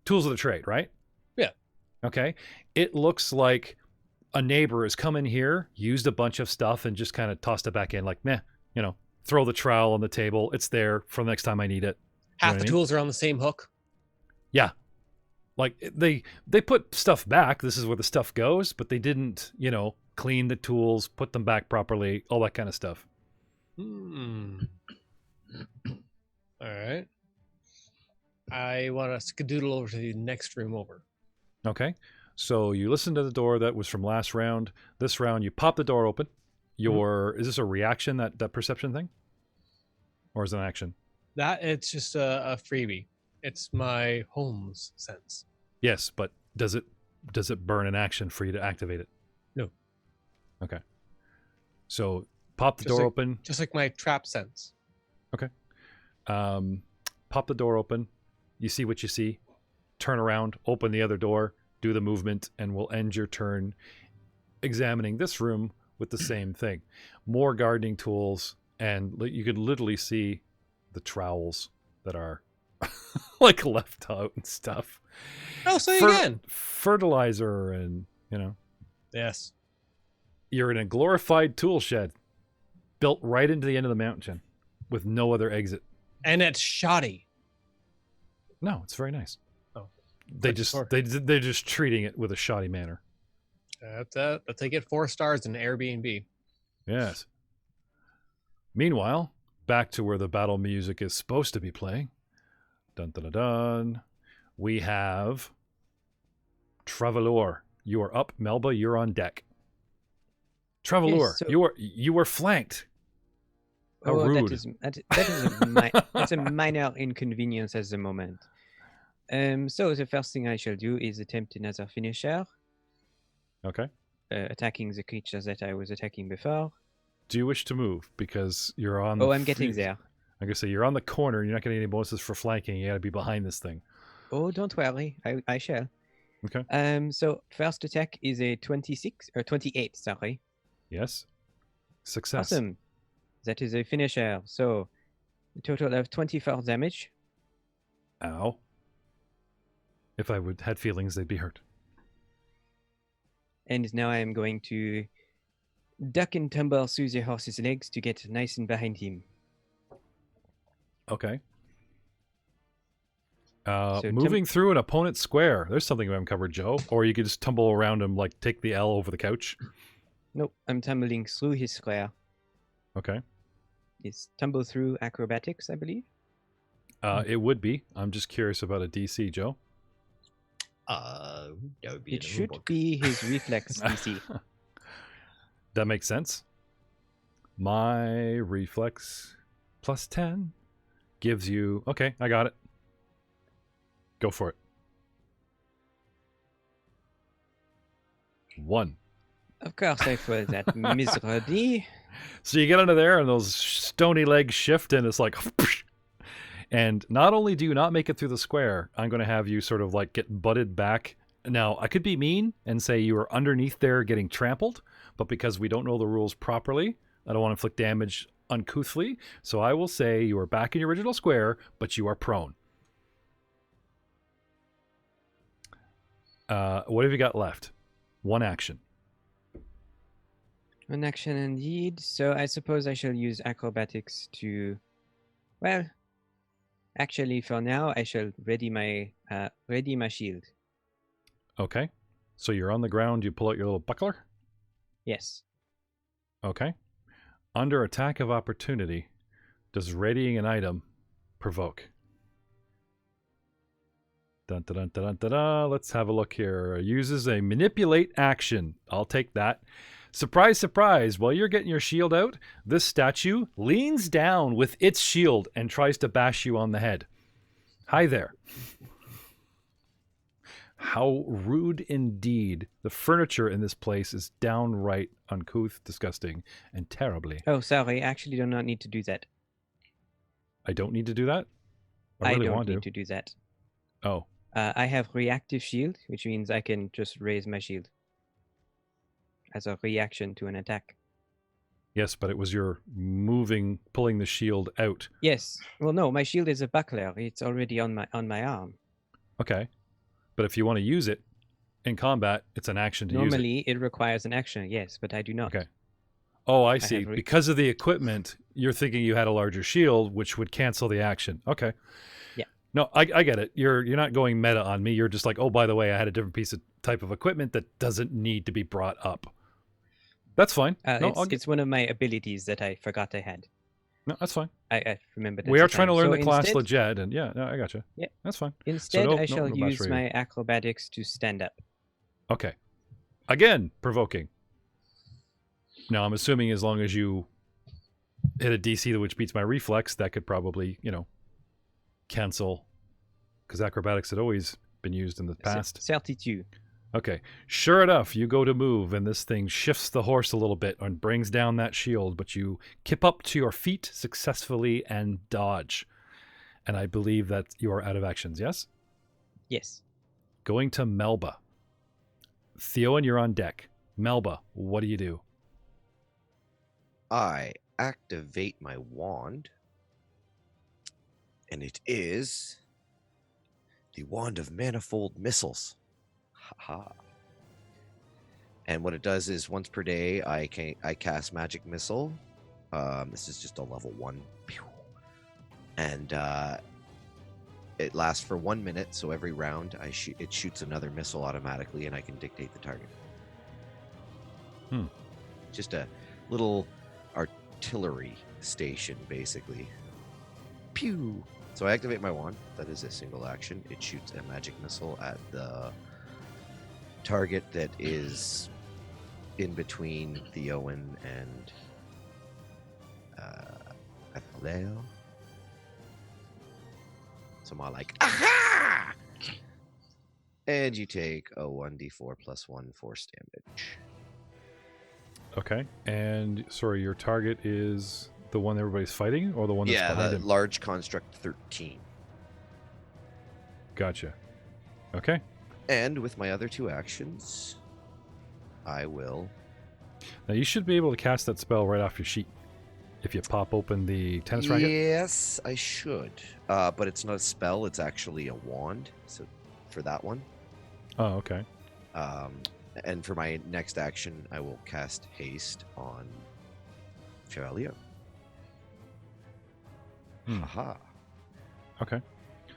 Tools of the trade, right? Yeah. Okay. It looks like a neighbor has come in here, used a bunch of stuff, and just kind of tossed it back in like, meh, throw the trowel on the table. It's there for the next time I need it. half what the I mean? tools are on the same hook. Yeah. Like they put stuff back. This is where the stuff goes, but they didn't, clean the tools, put them back properly, all that kind of stuff. Hmm. All right. I want to skedoodle over to the next room over. Okay. So you listen to the door that was from last round. This round, you pop the door open. Is this a reaction, that perception thing? Or is it an action? That it's just a freebie. It's my Holmes sense. Yes, but does it burn an action for you to activate it? No. Okay. So pop the Just door like- open. Just like my trap sense. Pop the door open. You see what you see. Turn around, open the other door, do the movement, and we'll end your turn examining this room with the same thing. More gardening tools, and you could literally see the trowels that are left out and stuff. Oh, say again. Fertilizer and, Yes. you're in a glorified tool shed built right into the end of the mountain with no other exit. And it's shoddy. No, it's very nice. Oh. They're just treating it with a shoddy manner. That's they get 4 stars in Airbnb. Yes. Meanwhile, back to where the battle music is supposed to be playing. Dun dun dun dun. We have Travelor. You are up, Melba. You're on deck. Travelor, Yes, so- you were flanked. How Oh, rude. that is that's a minor inconvenience at the moment. So the first thing I shall do is attempt another finisher, Okay. attacking the creature that I was attacking before. Do you wish to move? Because you're on Oh, I'm getting there. Like I say, you're on the corner. You're not getting any bonuses for flanking. You got to be behind this thing. Oh, don't worry, I shall. Okay. So first attack is a 26 or 28. Sorry. Yes. Success. Awesome. That is a finisher. So a total of 24 damage. Ow. If I had feelings, they'd be hurt. And now I am going to duck and tumble through the horse's legs to get nice and behind him. Okay. So Moving through an opponent's square. There's something we haven't covered, Joe. Or you could just tumble around him, take the L over the couch. Nope, I'm tumbling through his square. Okay. It's tumble through acrobatics, I believe. It would be. I'm just curious about a DC, Joe. That would be It in the should rulebook. be his reflex DC. That makes sense. My reflex plus 10 gives you... Okay, I got it. Go for it. 1. Of course, I failed that miserably. So you get under there and those stony legs shift and it's like... And not only do you not make it through the square, I'm going to have you sort of like get butted back. Now, I could be mean and say you are underneath there getting trampled, but because we don't know the rules properly, I don't want to inflict damage uncouthly. So I will say you are back in your original square, but you are prone. What have you got left? 1 action. An action indeed. So I suppose I shall use acrobatics to... Well, actually, for now, I shall ready my shield. Okay. So you're on the ground, you pull out your little buckler? Yes. Okay. Under attack of opportunity, does readying an item provoke? Dun, dun, dun, dun, dun, dun. Let's have a look here. Uses a manipulate action. I'll take that. Surprise, surprise. While you're getting your shield out, this statue leans down with its shield and tries to bash you on the head. Hi there. How rude indeed. The furniture in this place is downright uncouth, disgusting, and terribly. Oh, sorry. I actually do not need to do that. I don't need to do that? I really don't want need to do that. Oh. I have reactive shield, which means I can just raise my shield as a reaction to an attack. Yes, but it was your pulling the shield out. Yes. Well, no, my shield is a buckler. It's already on my arm. Okay. But if you want to use it in combat, it's an action to use it. Normally, it requires an action, yes, but I do not. Okay. Oh, I see. Because of the equipment, you're thinking you had a larger shield, which would cancel the action. Okay. Yeah. No, I get it. You're not going meta on me. You're just like, oh, by the way, I had a different type of equipment that doesn't need to be brought up. That's fine. It's one of my abilities that I forgot I had. No, that's fine. I remember that. We are trying to learn the class legit, and yeah, no, I gotcha. Yeah, that's fine. Instead, I shall use my acrobatics to stand up. Okay. Again, provoking. Now, I'm assuming as long as you hit a DC which beats my reflex, that could probably, cancel, because acrobatics had always been used in the past. 32. Okay. Sure enough, you go to move, and this thing shifts the horse a little bit and brings down that shield, but you kip up to your feet successfully and dodge. And I believe that you are out of actions, yes? Yes. Going to Melba. Theowen, you're on deck. Melba, what do you do? I activate my wand, and it is the Wand of Manifold Missiles. Haha. And what it does is once per day, I cast Magic Missile. This is just a level 1. And it lasts for 1 minute, so every round it shoots another missile automatically, and I can dictate the target. Just a little artillery station, basically. Pew! So I activate my wand. That is a single action. It shoots a magic missile at the target that is in between Theowen and Athaleo. So I'm all like, aha! And you take a 1d4 plus 1 force damage. Okay. And sorry, your target is the one everybody's fighting, or the one that's behind him? Yeah, large construct 13. Gotcha. Okay. And with my other 2 actions, I will... Now you should be able to cast that spell right off your sheet if you pop open the tennis racket. Yes, I should. But it's not a spell, it's actually a wand. So for that one. Oh, okay. And for my next action, I will cast Haste on Chevalier. Haha. Okay.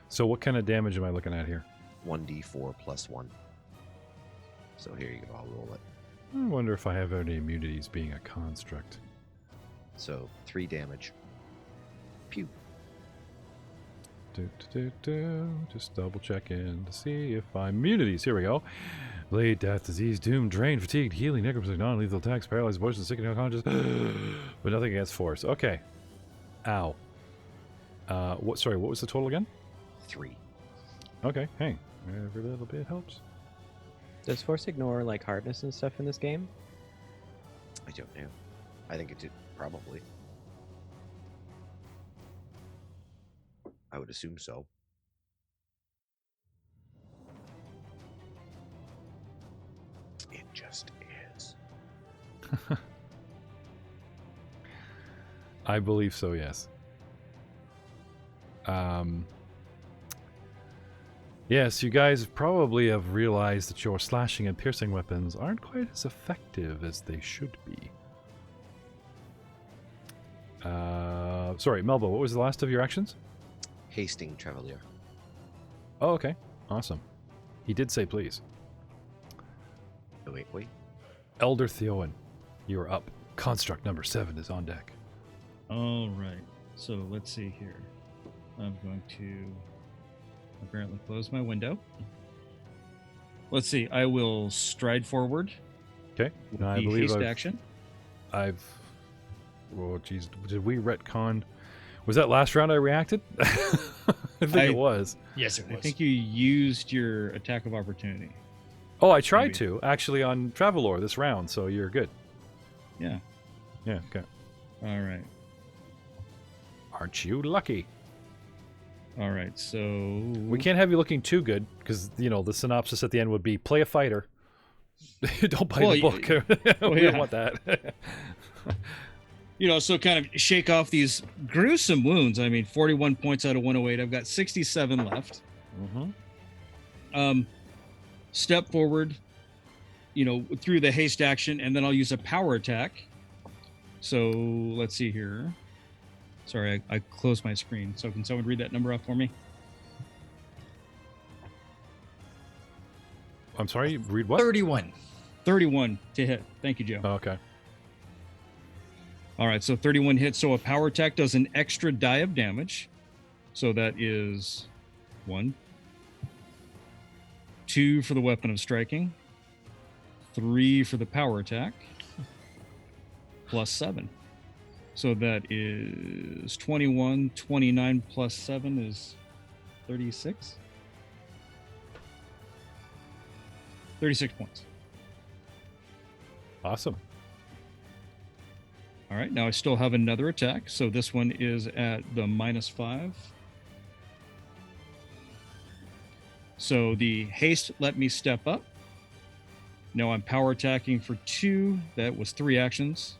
So what kind of damage am I looking at here? 1d4 plus 1. So here you go, I'll roll it. I wonder if I have any immunities being a construct. So 3 damage. Pew. Just double check in to see if I'm immunities. Here we go. Blade, death, disease, doom, drain, fatigue, healing, necromancy, non-lethal attacks, paralyzed, poison, sick, and unconscious, but nothing against force. Okay. Ow. What? Sorry, what was the total again? 3. Okay. Hey, every little bit helps. Does force ignore like hardness and stuff in this game? I don't know. I think it did, probably. I would assume so. It just is. I believe so, yes. Yes, you guys probably have realized that your slashing and piercing weapons aren't quite as effective as they should be. Sorry, Melba, what was the last of your actions? Hasting Travelier. Oh, okay. Awesome. He did say please. Oh, wait. Elder Theowen, you're up. Construct number 7 is on deck. All right. So let's see here. I'm going to apparently close my window. Let's see. I will stride forward. Okay. With Now, I the believe haste I've- action. Oh, jeez. Did we retcon? Was that last round I reacted? I think it was. Yes, it was. I think you used your attack of opportunity. Oh, I tried Maybe. to, actually, on Travelore this round, so you're good. Yeah. Yeah, okay. All right. Aren't you lucky? All right. So We can't have you looking too good, because, the synopsis at the end would be, play a fighter. Don't buy Well, the book. We yeah. don't want that. So kind of shake off these gruesome wounds. I mean, 41 points out of 108. I've got 67 left. Mm-hmm. Step forward, through the haste action, and then I'll use a power attack. So let's see here. Sorry, I closed my screen. So can someone read that number off for me? I'm sorry, read what? 31. 31 to hit. Thank you, Joe. Oh, okay. All right, so 31 hits. So a power attack does an extra die of damage. So that is 1, 2 for the weapon of striking, 3 for the power attack, plus 7. So that is 21, 29 plus 7 is 36. 36 points. Awesome. All right, now I still have another attack. So this one is at the -5. So the haste let me step up. Now I'm power attacking for 2. That was 3 actions.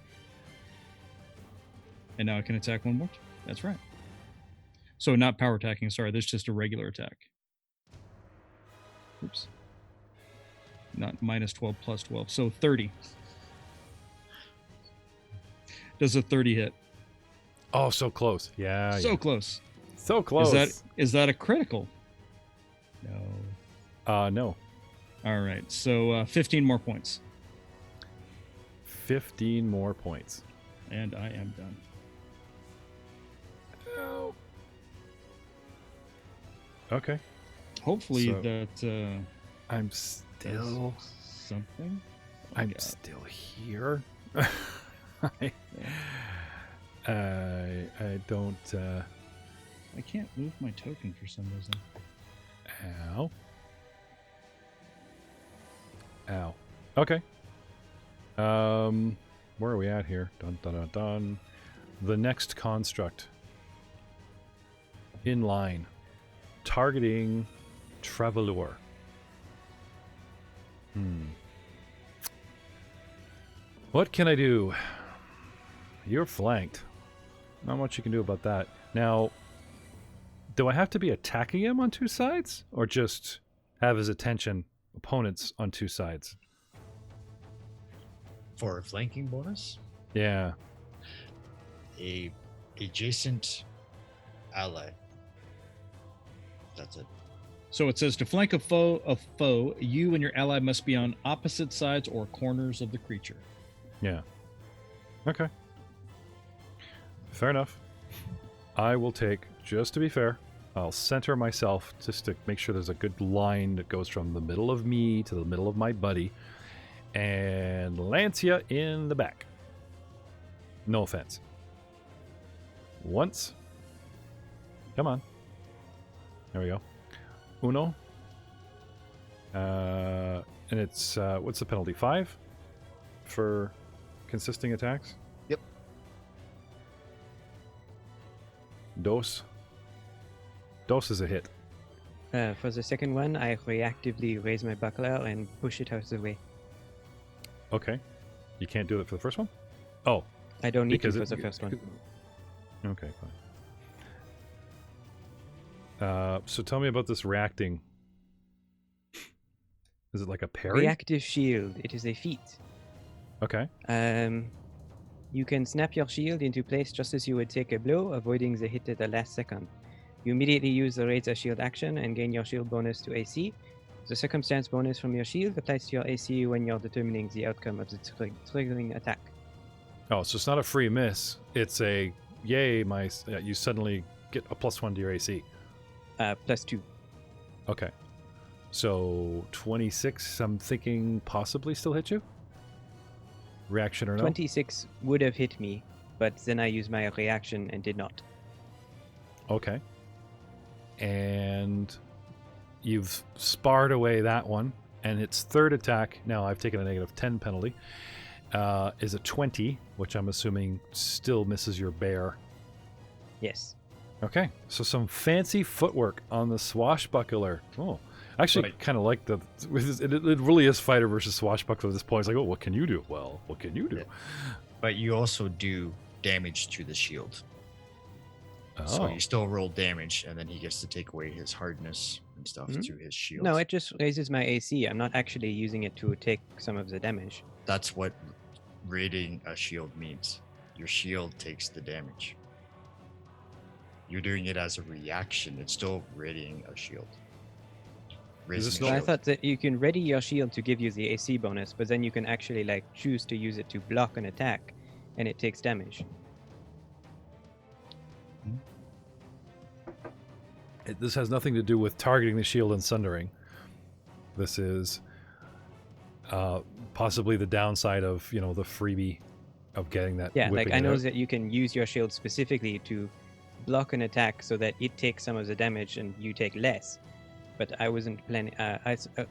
And now I can attack 1 more. That's right. So not power attacking, sorry. There's just a regular attack. Oops. Not -12 plus 12. So 30. Does a 30 hit? Oh, so close. Yeah. So close. So close. Is that a critical? No. No. All right. So 15 more points. 15 more points. And I am done. Oh. Okay. Hopefully So- that I'm still... something. I'm Yeah. still here. I don't... I can't move my token for some reason. Ow. Ow. Okay. Where are we at here? Dun dun dun dun. The next construct. In line. Targeting Travelure. What can I do? You're flanked. Not much you can do about that. Now, do I have to be attacking him on 2 sides? Or just have his attention opponents on 2 sides? For a flanking bonus, Yeah. a adjacent ally. That's it. So it says to flank a foe, you and your ally must be on opposite sides or corners of the creature. Yeah. Okay. Fair enough. I will take, just to be fair, I'll center myself just to make sure there's a good line that goes from the middle of me to the middle of my buddy. And lance ya in the back. No offense. Once. Come on. There we go. Uno. And it's, what's the penalty? 5 for consisting attacks? Yep. Dos. Dos is a hit. For the second one, I reactively raise my buckler and push it out of the way. Okay. You can't do it for the first one? Oh. I don't need to because for the first one. Okay, fine. So tell me about this reacting. Is it like a parry? Reactive shield. It is a feat. Okay. You can snap your shield into place just as you would take a blow, avoiding the hit at the last second. You immediately use the raise a shield action and gain your shield bonus to AC. The circumstance bonus from your shield applies to your AC when you're determining the outcome of the triggering attack. Oh, so it's not a free miss. It's a, yay, you suddenly get a +1 to your AC. +2. Okay. So 26, I'm thinking possibly still hit you? Reaction or no? 26 would have hit me, but then I used my reaction and did not. Okay. And you've sparred away that one, and its third attack, now I've taken a -10 penalty, is a 20, which I'm assuming still misses your bear. Yes. Okay, so some fancy footwork on the Swashbuckler. Oh, I actually kind of like it really is fighter versus Swashbuckler at this point. It's like, oh, what can you do? Well, what can you do? Yeah. But you also do damage to the shield. Oh. So you still roll damage, and then he gets to take away his hardness and stuff to his shield. No, it just raises my AC. I'm not actually using it to take some of the damage. That's what raiding a shield means. Your shield takes the damage. You're doing it as a reaction. It's still raiding a shield. I thought that you can ready your shield to give you the AC bonus, but then you can actually choose to use it to block an attack, and it takes damage. This has nothing to do with targeting the shield and sundering. This is possibly the downside of the freebie of getting that. Yeah, I know out. that you can use your shield specifically to block an attack so that it takes some of the damage and you take less. But I wasn't planning.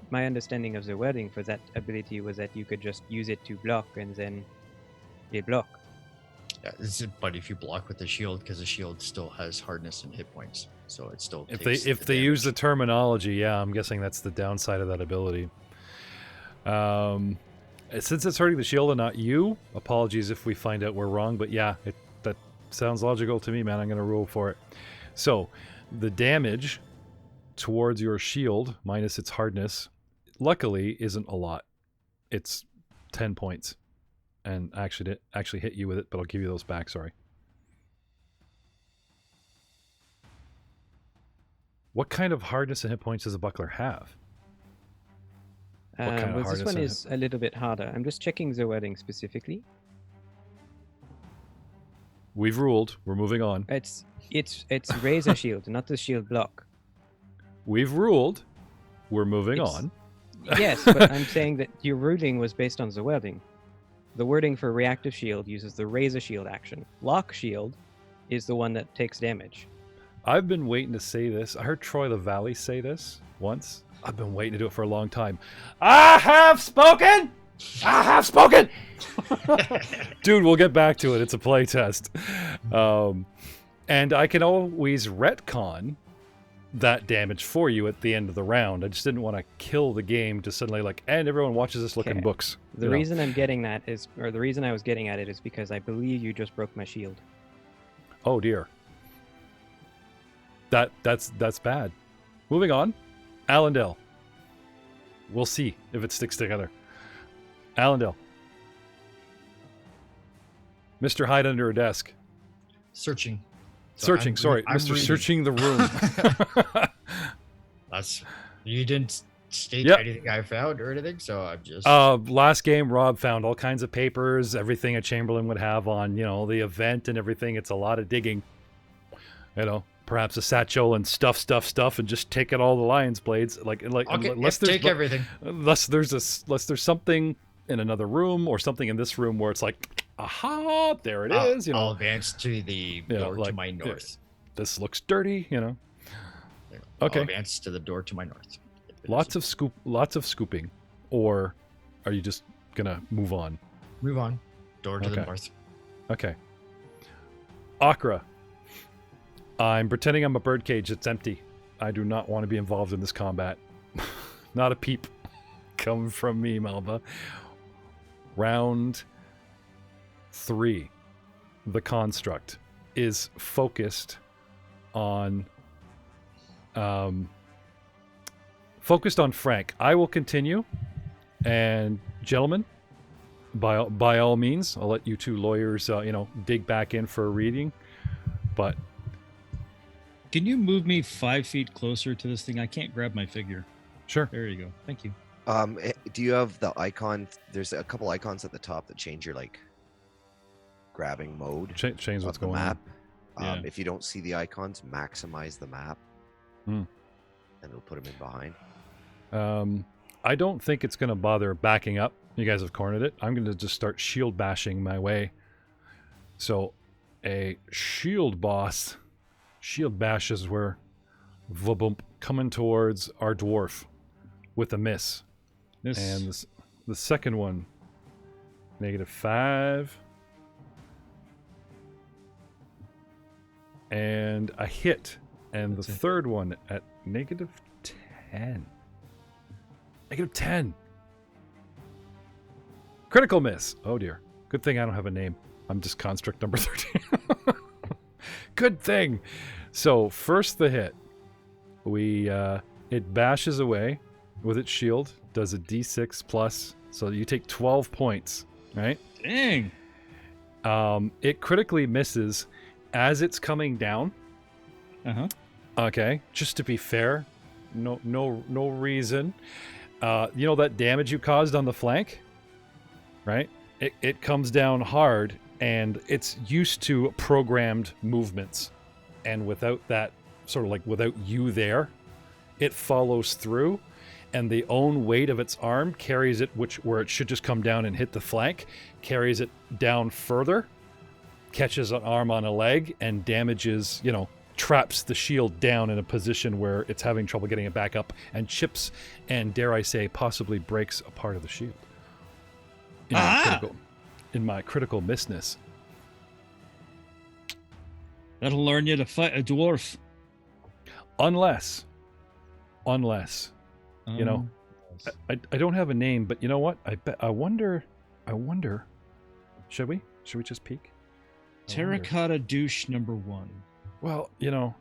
My understanding of the wording for that ability was that you could just use it to block and then it block. Yeah, but if you block with the shield, because the shield still has hardness and hit points, so it still. If they use the terminology, yeah, I'm guessing that's the downside of that ability. Since it's hurting the shield and not you, apologies if we find out we're wrong. But yeah, that sounds logical to me, man. I'm gonna roll for it. So, the damage towards your shield minus its hardness, luckily, isn't a lot. It's 10 points. And actually hit you with it, but I'll give you those back, sorry. What kind of hardness and hit points does a buckler have? This one is a little bit harder. I'm just checking the wording specifically. We've ruled. We're moving on. It's razor shield, not the shield block. We've ruled. We're moving on. Yes, but I'm saying that your ruling was based on the wording. The wording for reactive shield uses the razor shield action. Lock shield is the one that takes damage. I've been waiting to say this. I heard Troy LaValle say this once. I've been waiting to do it for a long time. I have spoken! I have spoken! Dude, we'll get back to it. It's a playtest. And I can always retcon that damage for you at the end of the round. I just didn't want to kill the game to suddenly and everyone watches this in books. The reason I'm getting that is, or the reason I was getting at it is because I believe you just broke my shield. Oh dear. That's bad. Moving on. Allendale. We'll see if it sticks together. Allendale. Mr. Hide under a desk. Searching. Searching, sorry. Mr. Searching the room. You didn't state anything I found or anything, so I'm just... last game, Rob found all kinds of papers, everything a Chamberlain would have on, the event and everything. It's a lot of digging. perhaps a satchel and stuff, and just take out all the lion's blades. Okay, unless take everything. Unless there's something in another room or something in this room where it's like, aha, there it is. You know, I'll advance to the door to my north. This looks dirty. You know. Okay. I'll advance to the door to my north. Lots of scooping, or are you just gonna move on? Move on. Door to the north. Okay. Akra. I'm pretending I'm a birdcage that's empty. I do not want to be involved in this combat. Not a peep coming from me, Melba. Round 3. The construct is focused on Frank. I will continue, and gentlemen, by all means, I'll let you two lawyers, dig back in for a reading. But can you move me 5 feet closer to this thing? I can't grab my figure. Sure. There you go. Thank you. Do you have the icon? There's a couple icons at the top that change your grabbing mode. Change what's the going map. on. If you don't see the icons, maximize the map, and it'll put them in behind. I don't think it's going to bother backing up. You guys have cornered it. I'm going to just start shield bashing my way. So, a shield boss. Shield bashes were coming towards our dwarf with a miss. And the second one, -5. And a hit. And the third one at -10. -10. Critical miss. Oh dear. Good thing I don't have a name. I'm just construct number 13. Good thing. So first the hit. It bashes away with its shield. Does a d6 plus. So you take 12 points. Right? Dang. It critically misses as it's coming down. Okay. Just to be fair. No reason. That damage you caused on the flank? Right? It comes down hard, and it's used to programmed movements. And without that, sort of without you there, it follows through, and the own weight of its arm carries it, where it should just come down and hit the flank, carries it down further, catches an arm on a leg, and damages, traps the shield down in a position where it's having trouble getting it back up, and chips and, dare I say, possibly breaks a part of the shield. In my critical missness. That'll learn you to fight a dwarf. Unless, I don't have a name, but you know what? I wonder. Should we just peek? Terracotta douche number 1. Well, I'm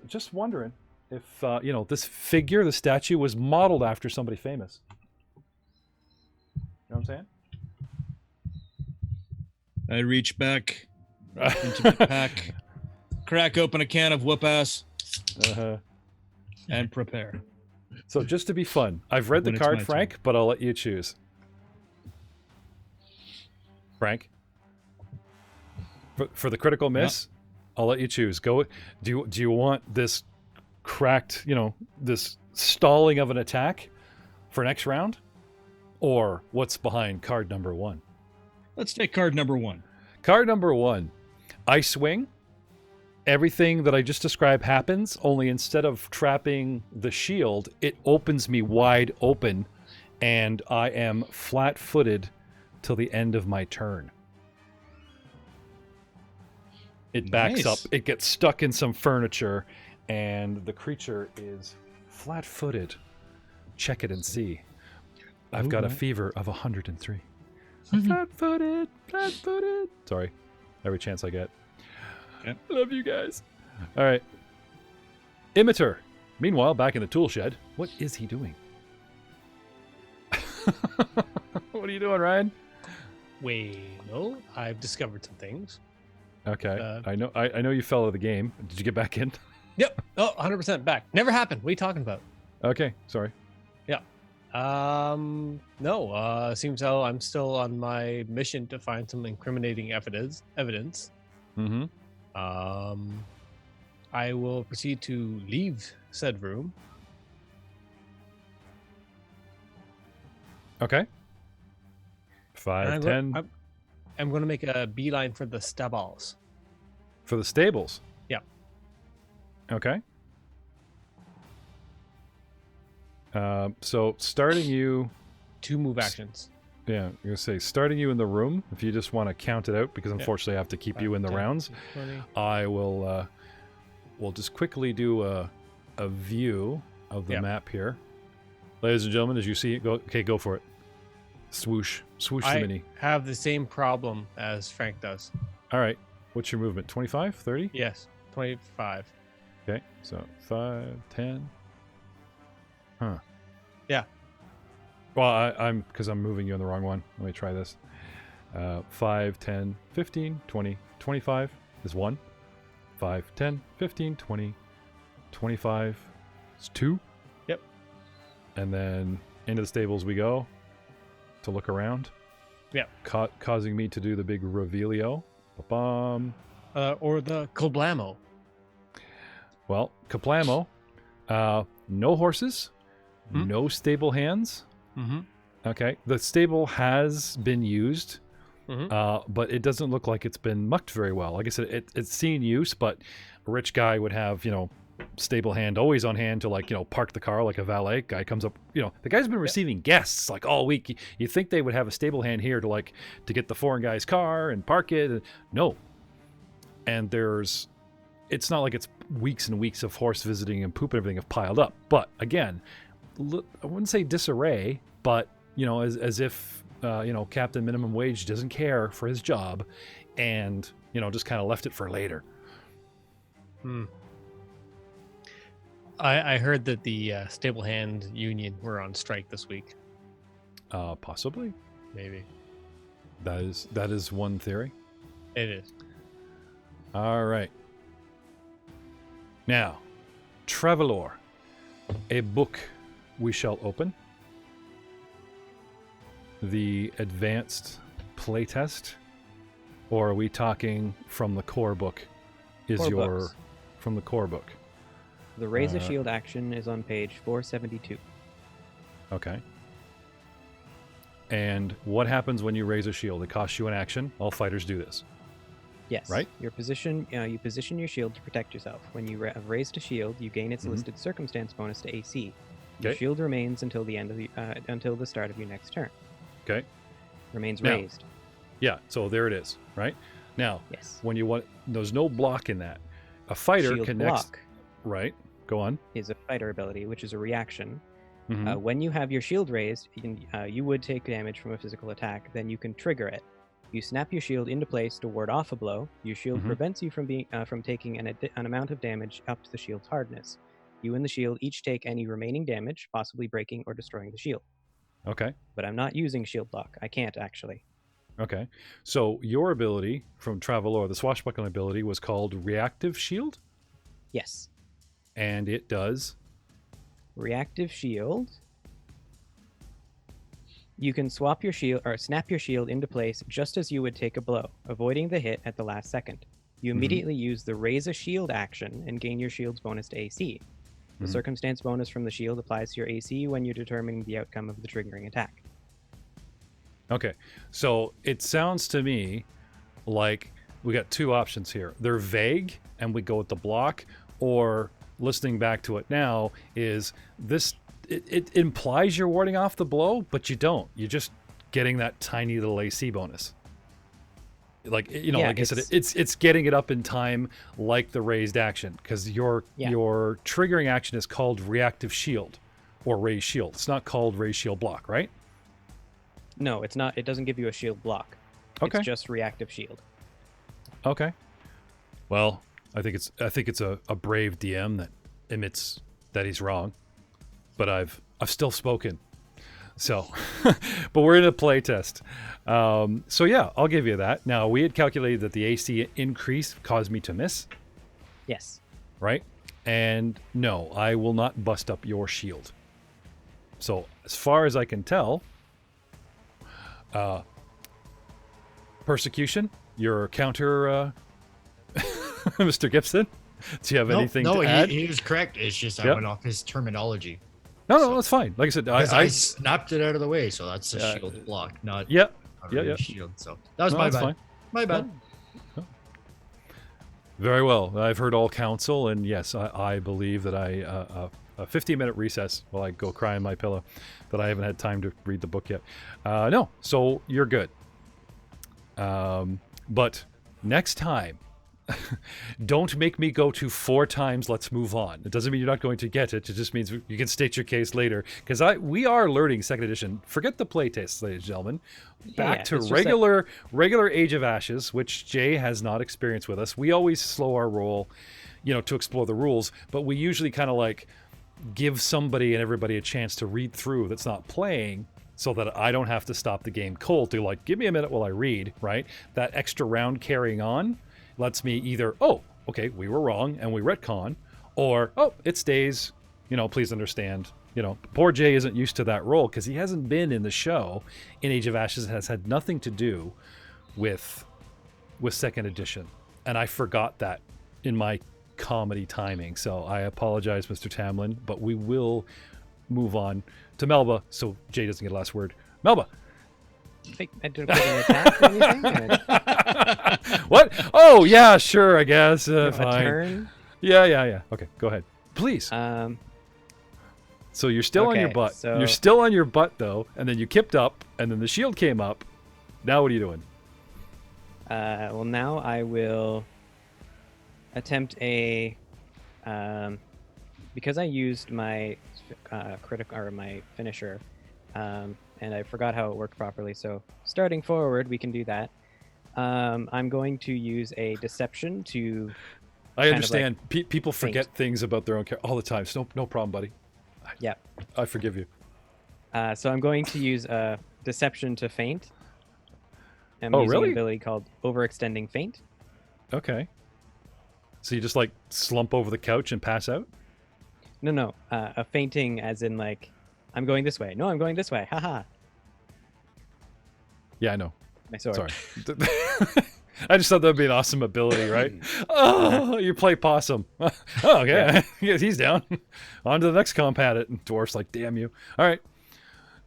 just wondering if this figure, the statue, was modeled after somebody famous. You know what I'm saying? I reach back into my pack, crack open a can of whoop ass, and prepare. So just to be fun, I've read the card, Frank, but I'll let you choose. Frank, for the critical miss, I'll let you choose. Go. Do you want this cracked, this stalling of an attack for next round, or what's behind card number 1? Let's take card number 1. Card number 1. I swing. Everything that I just described happens, only instead of trapping the shield, it opens me wide open, and I am flat-footed till the end of my turn. It backs up. It gets stuck in some furniture, and the creature is flat-footed. Check it and see. I've got a fever of 103. Flat-footed. Sorry. Every chance I get. Okay. Love you guys. All right. Imiter. Meanwhile, back in the tool shed, what is he doing? What are you doing, Ryan? Well, I've discovered some things. Okay. I know you fell out of the game. Did you get back in? Yep. Oh, 100% back. Never happened. What are you talking about? Okay. Sorry. Yeah. No. Seems how I'm still on my mission to find some incriminating evidence. Mm-hmm. I will proceed to leave said room. Okay. and 5, 10 I'm going to make a beeline for the stables. for the stables. Yeah. Okay. So starting you, 2 move actions. yeah, I'm gonna say starting you in the room. If you just want to count it out, because unfortunately I have to keep you in the 10, rounds. 20. I will. We'll just quickly do a view of the Yeah. map here, ladies and gentlemen. As you see it, go. Okay, go for it. Swoosh, swoosh the I mini. have the same problem as Frank does. All right. What's your movement? 25, 30? Yes, 25. Okay. So 5, 10. Huh. Yeah. Well, I'm because I'm moving you on the wrong one. Let me try this. 5, 10, 15, 20, 25 is 1. 5, 10, 15, 20, 25 is 2. Yep. And then into the stables we go to look around. Yeah. Causing me to do the big revealio. Ba-bum. Or the Koblamo. Well, Kaplamo, no horses, no stable hands. Mm-hmm. Okay. The stable has been used, but it doesn't look like it's been mucked very well. Like I said, it's seen use, but a rich guy would have, stable hand always on hand to park the car like a valet. Guy comes up, the guy's been receiving guests like all week. You think they would have a stable hand here to get the foreign guy's car and park it. No. And it's not like it's weeks and weeks of horse visiting and poop and everything have piled up. But again, I wouldn't say disarray, but as if Captain Minimum Wage doesn't care for his job, and just kind of left it for later. I heard that the stable hand union were on strike this week. Possibly. Maybe. That is one theory. It is. All right. Now, Travelor, a book we shall open. The advanced playtest, or are we talking from the core book? From the core book? The Raise a Shield action is on page 472. Okay. And what happens when you raise a shield? It costs you an action. All fighters do this. Yes. Right? You position your shield to protect yourself. When you have raised a shield, you gain its listed circumstance bonus to AC. Your Okay. shield remains until the end of until the start of your next turn. Okay. Remains Now, raised. Yeah, so there it is, right? Now, Yes. when you want, there's no block in that. A fighter Shield connects. block Right. Go on. is a fighter ability, which is a reaction. Mhm. When you have your shield raised, you would take damage from a physical attack. Then you can trigger it. You snap your shield into place to ward off a blow. Your shield prevents you from taking an amount of damage up to the shield's hardness. You and the shield each take any remaining damage, possibly breaking or destroying the shield. Okay. But I'm not using shield block. I can't actually. Okay. So your ability from Travelor, the Swashbuckler ability, was called Reactive Shield, Yes. and it does. Reactive shield. You can swap your shield or snap your shield into place just as you would take a blow, avoiding the hit at the last second. You immediately use the Raise a Shield action and gain your shield's bonus to AC. The circumstance bonus from the shield applies to your AC when you're determining the outcome of the triggering attack. Okay. So it sounds to me like we got two options here. They're vague, and we go with the block, or listening back to it now is this. It implies you're warding off the blow, but you don't. You're just getting that tiny little AC bonus. Like like I said, it's getting it up in time, like the raised action, because your triggering action is called Reactive Shield, or Raise Shield. It's not called Raise Shield Block, right? No, it's not. It doesn't give you a shield block. Okay. It's just reactive shield. Okay. Well, I think it's a brave DM that admits that he's wrong, but I've still spoken. So, but we're in a play test. So yeah, I'll give you that. Now, we had calculated that the AC increase caused me to miss, Yes. right? And no, I will not bust up your shield. So as far as I can tell, persecution, your counter, Mr. Gibson. Do you have anything to no, add? he was correct. It's just I Yep. went off his terminology. No, so- that's fine. Like I said, Because I I snapped it out of the way, so that's a Uh, shield block, not yeah. a yeah, really yeah. shield. So that was No, my that's bad. fine. My bad. Very well. I've heard all counsel, and yes, I believe that a 15-minute recess while I go cry in my pillow, that I haven't had time to read the book yet. No, so you're good. But next time, don't make me go to 4 times. Let's move on. It doesn't mean you're not going to get it. It just means you can state your case later. Because we are learning second edition. Forget the playtest, ladies and gentlemen. Back to it's just regular Age of Ashes, which Jay has not experienced with us. We always slow our roll, to explore the rules. But we usually kind of like give somebody and everybody a chance to read through that's not playing, so that I don't have to stop the game cold to like, give me a minute while I read, right? That extra round carrying on lets me either, oh, okay, we were wrong and we retcon, or, oh, it stays, please understand. Poor Jay isn't used to that role because he hasn't been in the show in Age of Ashes. It has had nothing to do with second edition. And I forgot that in my comedy timing. So I apologize, Mr. Tamlin, but we will move on to Melba so Jay doesn't get a last word. Melba. I didn't get an attack or anything. What? Oh, yeah, sure, I guess. A Fine. turn. Yeah. Okay, go ahead. Please. So you're still on your okay, butt. so- You're still on your butt, though, and then you kipped up, and then the shield came up. Now what are you doing? Well, now I will attempt a because I used my my finisher, and I forgot how it worked properly. So starting forward, we can do that. I'm going to use a deception to. I understand. People forget faint. things about their own character all the time. So no problem, buddy. Yeah. I forgive you. So I'm going to use a deception to feint. I'm Oh, using really? an ability called overextending feint. Okay. So you just like slump over the couch and pass out? No. A fainting as in like, I'm going this way. No, I'm going this way. Haha. Yeah, I know. My sword. Sorry. I just thought that'd be an awesome ability, right? Oh, you play possum. Oh, okay. Yeah. He's down. On to the next combat. And Dwarf's like, damn you. All right.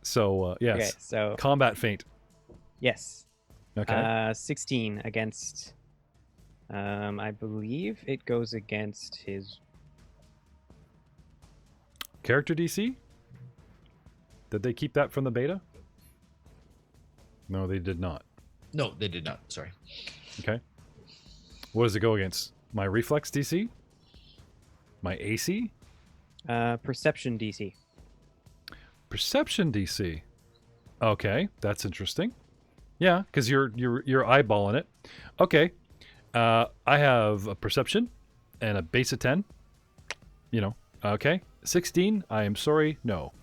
So, yes. Okay, so Combat feint. yes. Okay. 16 against. I believe it goes against his. Character DC? Did they keep that from the beta? No, they did not. No, they did not. Sorry. Okay. What does it go against? My reflex DC? My AC? Perception DC. Perception DC. Okay, that's interesting. Yeah, because you're eyeballing it. Okay. I have a perception and a base of 10. Okay. 16. I am sorry. No.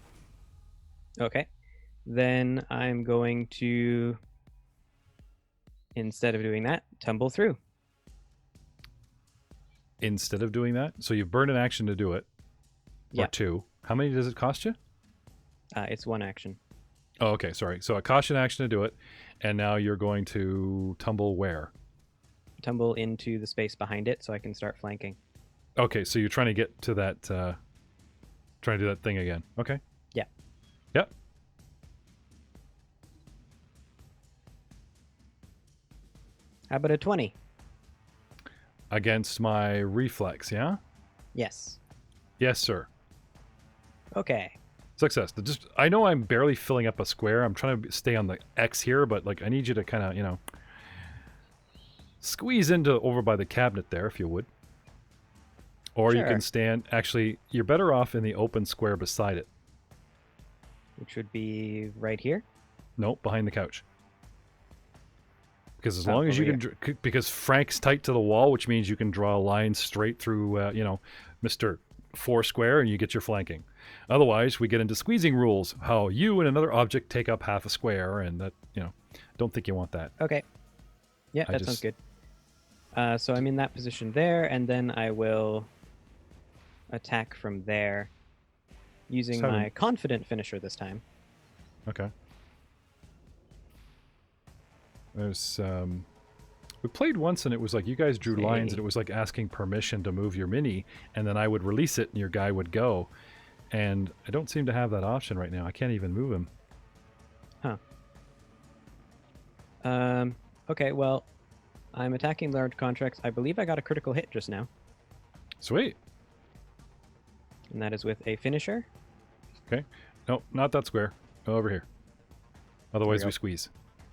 Okay. Then I'm going to, instead of doing that, tumble through. Instead of doing that, so you've burned an action to do it. Or Yep. 2. How many does it cost you? It's one action. Oh, okay. Sorry. So a caution action to do it, and now you're going to tumble where? Tumble into the space behind it so I can start flanking. Okay, so you're trying to get to that, trying to do that thing again. Okay. Yeah. Yep. How about a 20? Against my reflex, yeah? Yes. Yes, sir. Okay. Success. I know I'm barely filling up a square. I'm trying to stay on the X here, but like I need you to kind of, squeeze into over by the cabinet there, if you would. Or you Sure. can stand. Actually, you're better off in the open square beside it. Which would be right here. Nope, behind the couch. Because as Oh, long as you over can, because Frank's tight to the wall, which means you can draw a line straight through, Mr. Four Square, and you get your flanking. Otherwise, we get into squeezing rules. How you and another object take up half a square, and that, don't think you want that. Okay. Yeah, I that sounds just- good. So I'm in that position there, and then I will attack from there using 7. my confident finisher this time. Okay. There's We played once and it was like you guys drew lines Hey. and it was like asking permission to move your mini, and then I would release it and your guy would go. And I don't seem to have that option right now. I can't even move him. Okay, well, I'm attacking large contracts. I believe I got a critical hit just now, Sweet. and that is with a finisher. No, not that square. Over here. Otherwise go. we squeeze.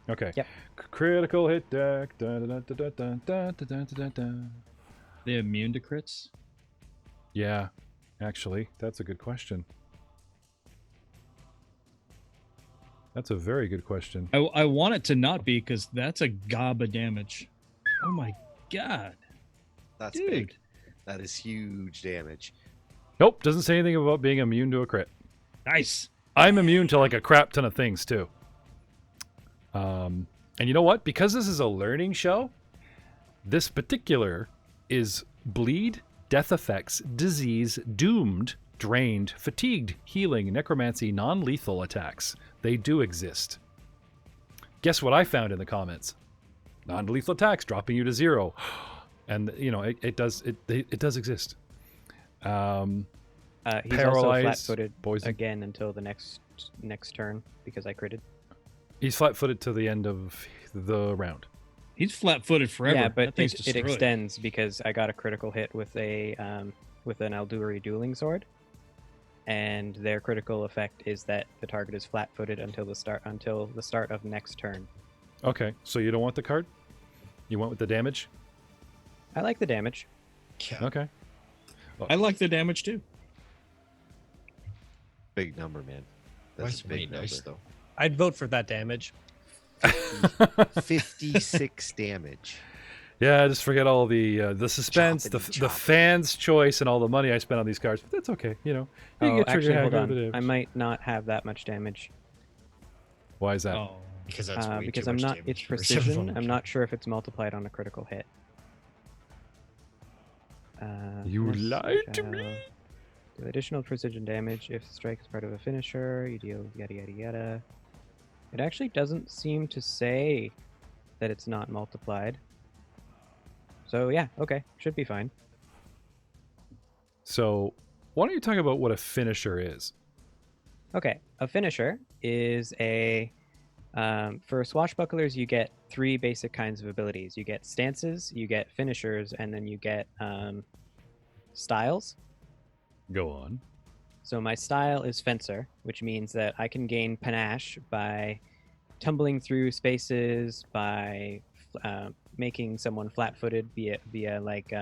Okay. Yep. Critical hit deck. Dun, dun, dun, dun, dun, dun, dun, dun, dun. They immune to crits? Yeah, actually, that's a good question. That's a very good question. I want it to not be, because that's a gob of damage. Oh my god. That's Dude. big. That is huge damage. Nope, doesn't say anything about being immune to a crit. Nice. I'm immune to like a crap ton of things too. And you know what? Because this is a learning show, this particular is bleed, death effects, disease, doomed, drained, fatigued, healing, necromancy, non-lethal attacks. They do exist. Guess what I found in the comments? Non-lethal attacks dropping you to 0. And you know, it does exist. He's also Paralyzed, flat-footed poison. again until the next turn because I critted. He's flat-footed to the end of the round. He's flat-footed forever. Yeah, but That thing's it destroyed. extends because I got a critical hit with a with an Alduri dueling sword, and their critical effect is that the target is flat-footed until the start of next turn. Okay, so you don't want the card? You went with the damage? I like the damage. Yeah. Okay. I like the damage too. Big number, man. Why That's so a many big number. dice, though? I'd vote for that damage. 56 damage. Yeah, just forget all the suspense, Choppity the chop. fans' choice, and all the money I spent on these cards. But that's okay, you know. You can get trigger Actually, hold happy with the on. I damage. might not have that much damage Why is that? Oh. Because that's way because too I'm much not. damage It's for a precision. 7 I'm not sure if it's multiplied on a critical hit. You finesse lied to shall me. Do additional precision damage if the strike is part of a finisher. You deal yada yada yada. It actually doesn't seem to say that it's not multiplied. So yeah, okay, should be fine. So, why don't you talk about what a finisher is? Okay, a finisher is a for swashbucklers you get 3 basic kinds of abilities. You get stances, you get finishers, and then you get styles. Go on. So my style is Fencer, which means that I can gain panache by tumbling through spaces, by making someone flat-footed via like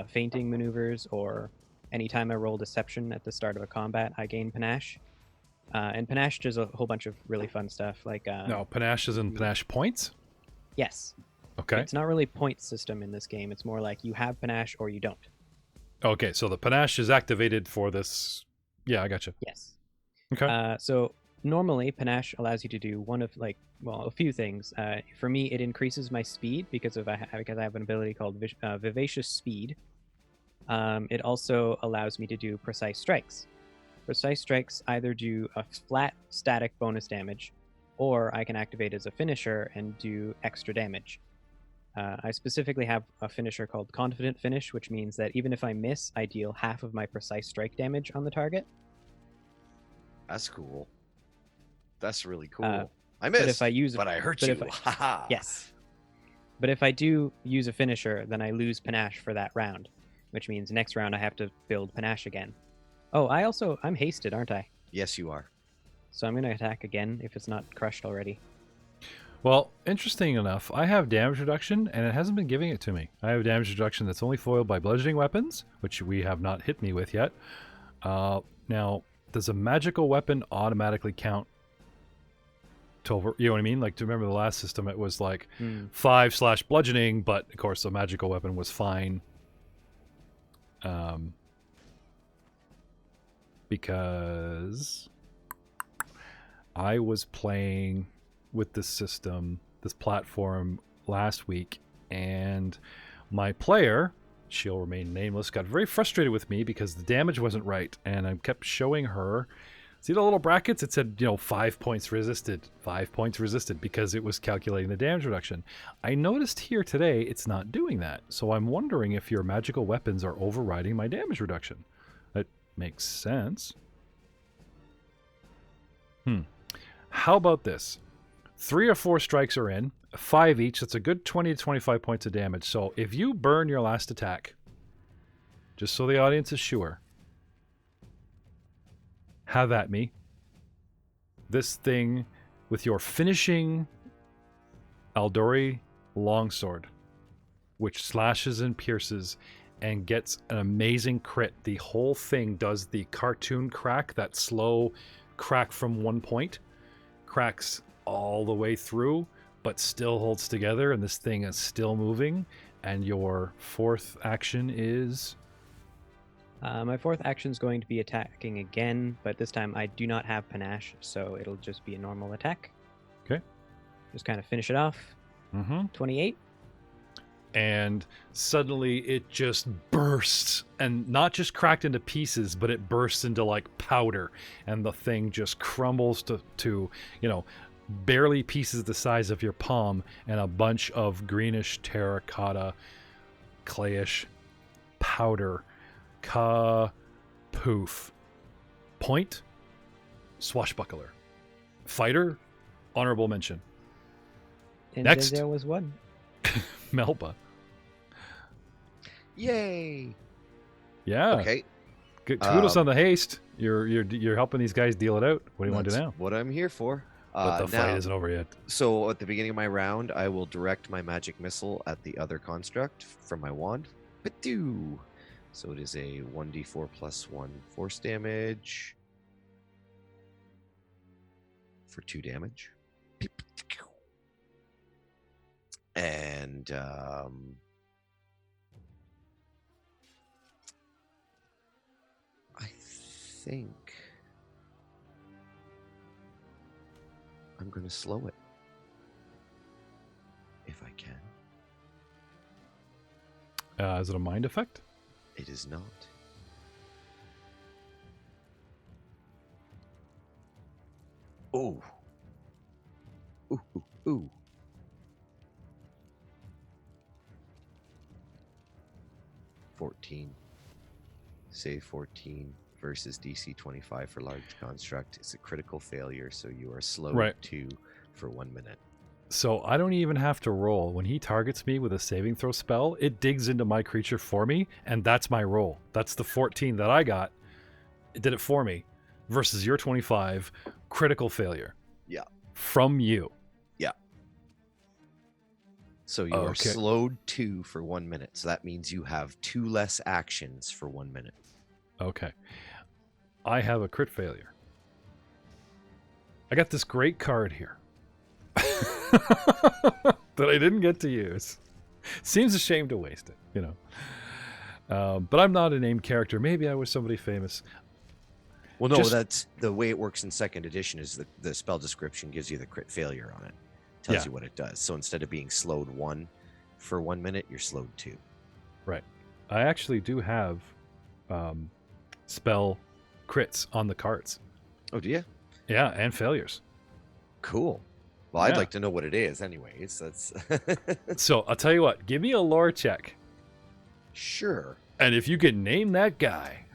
fainting maneuvers, or anytime I roll deception at the start of a combat, I gain panache. And panache does a whole bunch of really fun stuff, like No, panache is in panache points? yes, Okay. it's not really point system in this game. It's more like you have panache or you don't. Okay, so the panache is activated for this. Yeah, I gotcha. Yes. Okay. So normally panache allows you to do a few things. For me, it increases my speed because I have an ability called Vivacious Speed. It also allows me to do precise strikes. Precise strikes either do a flat static bonus damage, or I can activate as a finisher and do extra damage. I specifically have a finisher called Confident Finish, which means that even if I miss, I deal half of my precise strike damage on the target. That's cool. That's really cool. Uh, I but missed, if I use but I hurt but you. if I- Haha. Yes. But if I do use a finisher, then I lose panache for that round, which means next round I have to build panache again. Oh, I'm hasted, aren't I? Yes, you are. So I'm going to attack again if it's not crushed already. Well, interesting enough, I have damage reduction, and it hasn't been giving it to me. I have damage reduction that's only foiled by bludgeoning weapons, which we have not hit me with yet. Now, does a magical weapon automatically count to, you know what I mean? Like, to remember the last system, it was like 5/bludgeoning, but of course, a magical weapon was fine. Because I was playing with this system, this platform last week, and my player, she'll remain nameless, got very frustrated with me because the damage wasn't right, and I kept showing her See the little brackets? It said, 5 points resisted, 5 points resisted, because it was calculating the damage reduction. I noticed here today it's not doing that. So I'm wondering if your magical weapons are overriding my damage reduction. That makes sense. How about this? 3 or 4 strikes are in, 5 each. That's a good 20 to 25 points of damage. So if you burn your last attack, just so the audience is sure, have at me. This thing with your finishing Aldori longsword, which slashes and pierces and gets an amazing crit. The whole thing does the cartoon crack, that slow crack from 1 point, cracks all the way through, but still holds together, and this thing is still moving. And your 4th action is... my 4th action is going to be attacking again, but this time I do not have panache, so it'll just be a normal attack. Okay. Just kind of finish it off. 28. And suddenly it just bursts, and not just cracked into pieces, but it bursts into like powder, and the thing just crumbles to barely pieces the size of your palm, and a bunch of greenish terracotta, clayish powder. Poof. Point, Swashbuckler. Fighter, honorable mention. And Next. there was one. Melba. Yay! Yeah. Okay. Good. Kudos on the haste. You're helping these guys deal it out. What do you want to do now? What I'm here for. But the fight isn't over yet. So at the beginning of my round, I will direct my magic missile at the other construct from my wand. Ba-doo! So it is a 1d4 plus 1 force damage for 2 damage. And I think I'm going to slow it if I can. Is it a mind effect? It is not. Oh. Ooh, ooh, ooh. Save 14 versus DC 25 for large construct. It's a critical failure, so you are slowed 2 for 1 minute. So I don't even have to roll. When he targets me with a saving throw spell, it digs into my creature for me, and that's my roll. That's the 14 that I got. It did it for me. Versus your 25, critical failure. Yeah. From you. Yeah. So you are slowed 2 for 1 minute. So that means you have 2 less actions for 1 minute. Okay. I have a crit failure. I got this great card here. That I didn't get to use. Seems a shame to waste it, but I'm not a named character. Maybe I was somebody famous. Well, no, that's the way it works in 2nd edition. Is the spell description gives you the crit failure on it, tells you what it does. So instead of being slowed 1 for 1 minute, you're slowed 2. Right. I actually do have spell crits on the cards. Oh, do you? Yeah, and failures. Cool. Well, I'd like to know what it is anyways. That's So I'll tell you what, give me a lore check. Sure. And if you can name that guy,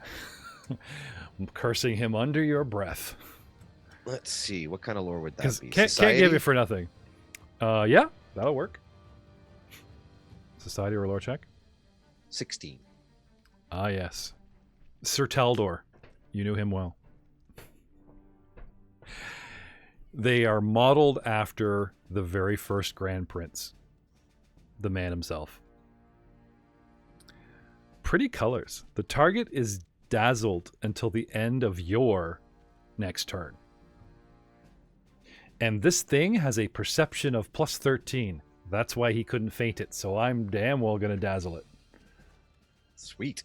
I'm cursing him under your breath. Let's see. What kind of lore would that be? Can't give it for nothing. Yeah, that'll work. Society or lore check? 16. Ah, yes. Sir Taldor. You knew him well. They are modeled after the very first Grand Prince, the man himself. Pretty colors. The target is dazzled until the end of your next turn. And this thing has a perception of plus 13. That's why he couldn't feint it, so I'm damn well going to dazzle it. Sweet.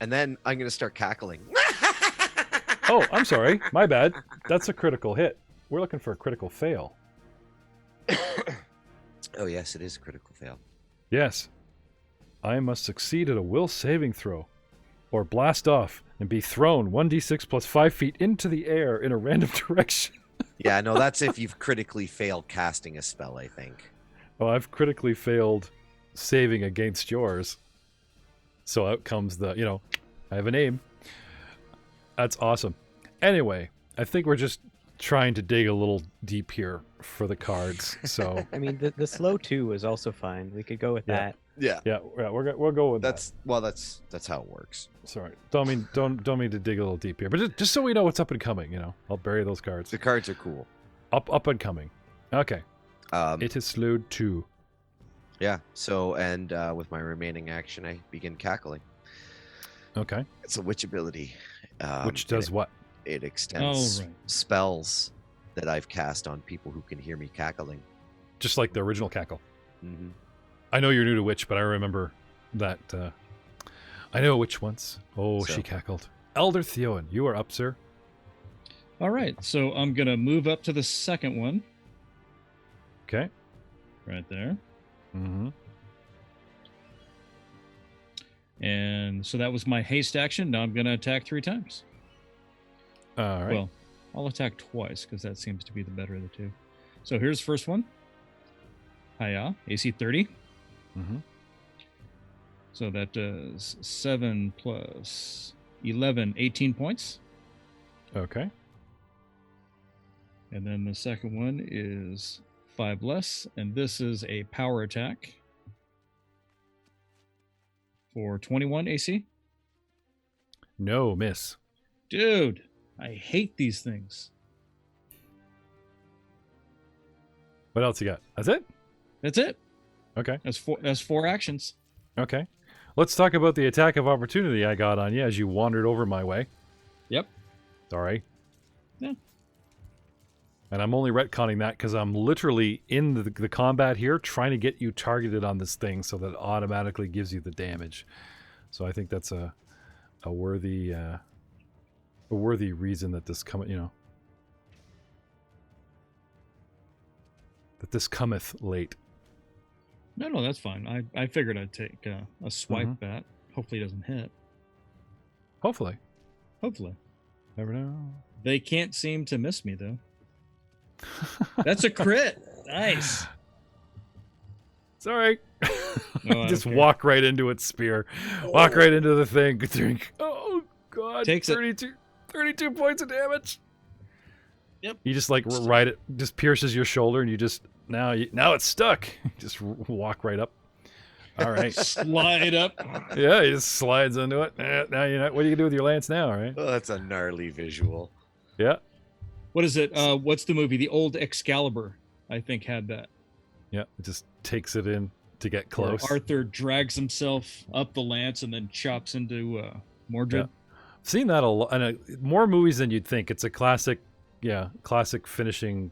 And then I'm going to start cackling. Oh, I'm sorry. My bad. That's a critical hit. We're looking for a critical fail. Oh, yes, it is a critical fail. Yes. I must succeed at a will saving throw or blast off and be thrown 1d6 plus 5 feet into the air in a random direction. Yeah, no, that's if you've critically failed casting a spell, I think. Oh, I've critically failed saving against yours. So out comes the, I have a name. That's awesome. Anyway, I think we're just trying to dig a little deep here for the cards. So I mean, the slow 2 is also fine. We could go with that. Yeah. yeah, we'll go with That's how it works. that. Sorry, don't mean to dig a little deep here, but just so we know what's up and coming, I'll bury those cards. The cards are cool. Up and coming. Okay. It is slowed 2. Yeah. So, and with my remaining action, I begin cackling. Okay. It's a witch ability. Which does what? It extends right. spells that I've cast on people who can hear me cackling. Just like the original cackle. Mm-hmm. I know you're new to witch, but I remember that. I know which once. Oh, So- she cackled. Elder Theowen, you are up, sir. All right, so I'm gonna move up to the second one Okay. right there, Mm-hmm. and so that was my haste action. Now I'm gonna attack 3 times. All right. Well, I'll attack twice because that seems to be the better of the two. So here's the first one. Hiya, AC 30. Mm-hmm. So that does 7 plus 11, 18 points. Okay. And then the second one is 5 less, and this is a power attack for 21 AC. No, miss. Dude, I hate these things. What else you got? That's it? That's it. Okay. That's 4 actions. Okay. Let's talk about the attack of opportunity I got on you as you wandered over my way. Yep. Sorry. Yeah. And I'm only retconning that because I'm literally in the combat here trying to get you targeted on this thing so that it automatically gives you the damage. So I think that's a worthy reason that this that this cometh late. No, that's fine. I figured I'd take a swipe at. Hopefully it doesn't hit. Hopefully. Hopefully. Never know. They can't seem to miss me, though. That's a crit. Nice. It's all right. No, I Just don't care. walk right into its spear. Walk right into the thing. Oh, God. Takes it. 32 points of damage. Yep. You just like right it just pierces your shoulder and you just now it's stuck. Just walk right up. All right. Slide up. Yeah, he just slides into it. Now what are you gonna do with your lance now, right? Oh, that's a gnarly visual. Yeah. What is it? What's the movie? The old Excalibur, I think, had that. Yeah. It just takes it in to get Where close. Arthur drags himself up the lance and then chops into Mordred. Yeah. Seen that a lot, and more movies than you'd think. It's a classic finishing,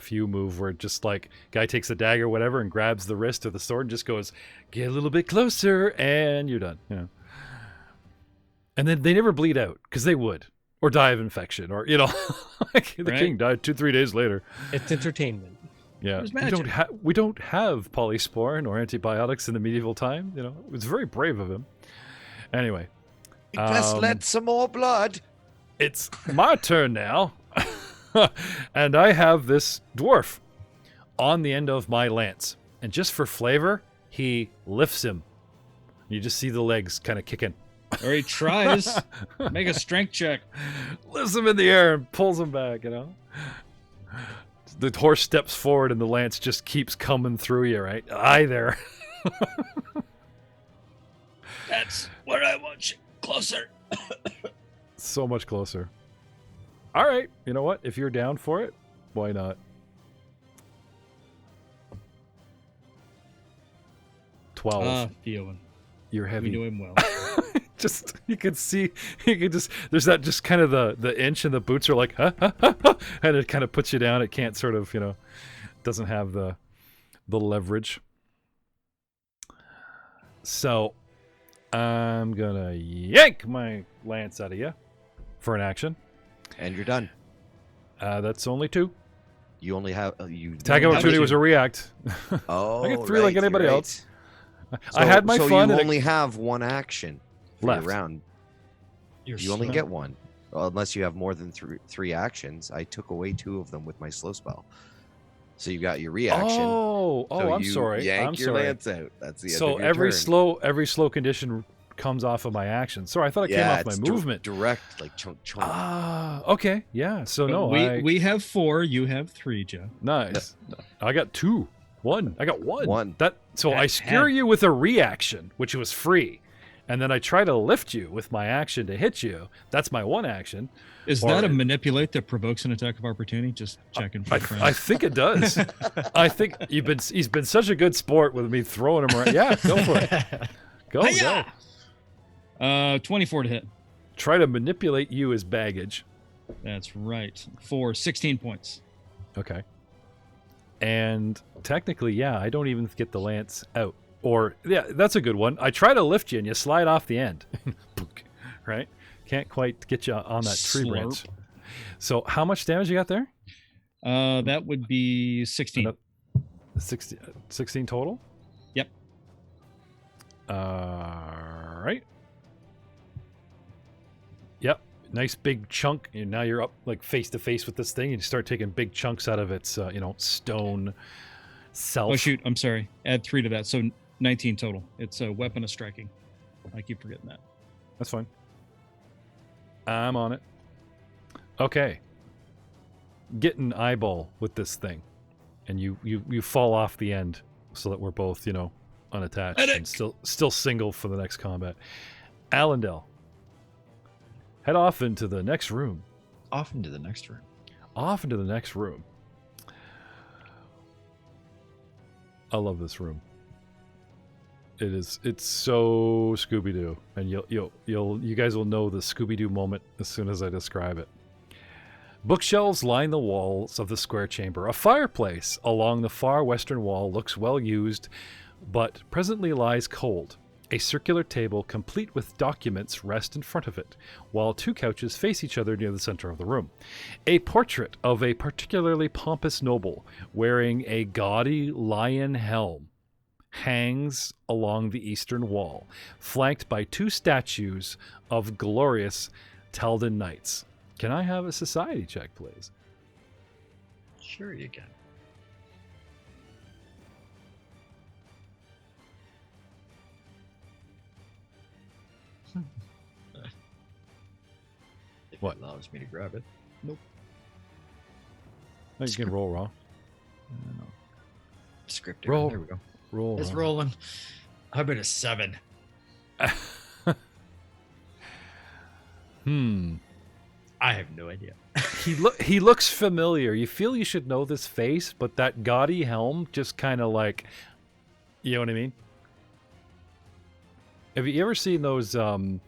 FU move where just like guy takes a dagger, whatever, and grabs the wrist of the sword and just goes, get a little bit closer, and you're done. And then they never bleed out because they would, or die of infection, or like the Right. king died 2-3 days later. It's entertainment. Yeah, There's we don't have polysporin or antibiotics in the medieval time. It was very brave of him. Anyway. Best let some more blood. It's my turn now. And I have this dwarf on the end of my lance. And just for flavor, he lifts him. You just see the legs kind of kicking. Or he tries. Make a strength check. Lifts him in the air and pulls him back, The horse steps forward and the lance just keeps coming through you, right? Aye there. That's where I want you. Closer. So much closer. All right. You know what? If you're down for it, why not? 12. Theowen. You're We heavy. knew him well. Just there's that just kind of the inch and the boots are like huh, and it kind of puts you down. It can't sort of doesn't have the leverage. So I'm gonna yank my lance out of you for an action. And you're done. That's only 2. You only have you. Attack of opportunity was a react. Oh, I get 3 like right, anybody you're right. else. I had my so fun. you and only have 1 action for Left. your round. You only get one. Well, unless you have more than three actions. I took away 2 of them with my slow spell. So you got your reaction. Oh, so I'm you sorry. Yank I'm your sorry. lance out. That's the end So of your every slow condition comes off of my action. Sorry, I thought it came off my movement. Direct, like chunk. Okay. Yeah. So But no, we have 4. You have 3, Jeff. Nice. I got 2. 1. I got 1. 1. So I scare you with a reaction, which was free. And then I try to lift you with my action to hit you. That's my 1 action. Is that a manipulate that provokes an attack of opportunity? Just checking for friends. I think it does. I think he's been such a good sport with me throwing him around. Yeah, go for it. Go. 24 to hit. Try to manipulate you as baggage. That's right. For 16 points. Okay. And technically, yeah, I don't even get the lance out. Or, yeah, that's a good one. I try to lift you and you slide off the end. Right? Can't quite get you on that tree branch. So how much damage you got there? That would be 16. 16 total? Yep. Right. Yep. Nice big chunk. And now you're up like face to face with this thing and you start taking big chunks out of its, stone self. Oh, shoot. I'm sorry. Add 3 to that. So 19 total. It's a weapon of striking. I keep forgetting that. That's fine. I'm on it. Okay. Get an eyeball with this thing. And you fall off the end so that we're both, unattached and still single for the next combat. Allendale. Head off into the next room. Off into the next room. I love this room. It's so Scooby-Doo, and you guys will know the Scooby-Doo moment as soon as I describe it. Bookshelves line the walls of the square chamber. A fireplace along the far western wall looks well used, but presently lies cold. A circular table complete with documents rests in front of it, while 2 couches face each other near the center of the room. A portrait of a particularly pompous noble wearing a gaudy lion helm hangs along the eastern wall, flanked by 2 statues of glorious Taldan knights. Can I have a society check, please? Sure you can. If What? it allows me to grab it. Nope. Oh, you can roll raw. Script. Roll. There we go. Roll. It's rolling. How about a 7? I have no idea. He looks familiar. You feel you should know this face, but that gaudy helm just kind of like, you know what I mean? Have you ever seen those the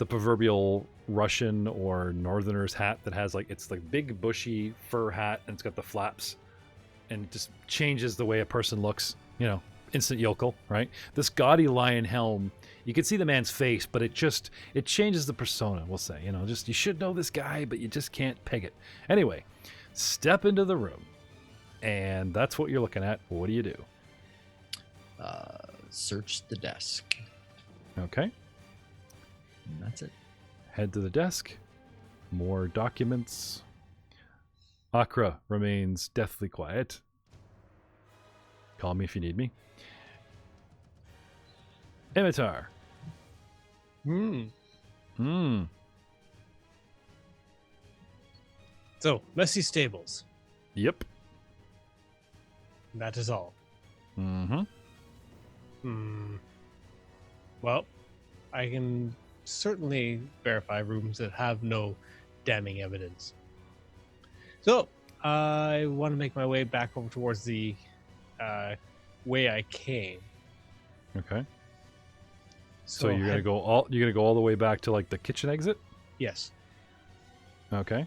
proverbial Russian or Northerner's hat that has it's like big bushy fur hat and it's got the flaps and it just changes the way a person looks, instant yokel, right? This gaudy lion helm, you can see the man's face, but it changes the persona, we'll say. Just you should know this guy, but you just can't peg it. Anyway, step into the room, and that's what you're looking at. What do you do? Search the desk. Okay. And that's it. Head to the desk. More documents. Akra remains deathly quiet. Call me if you need me. Minotaur. So, messy stables. Yep. That is all. Mm-hmm. Well, I can certainly verify rooms that have no damning evidence. So, I want to make my way back over towards the way I came. Okay. So you're gonna go all the way back to the kitchen exit? Yes. Okay.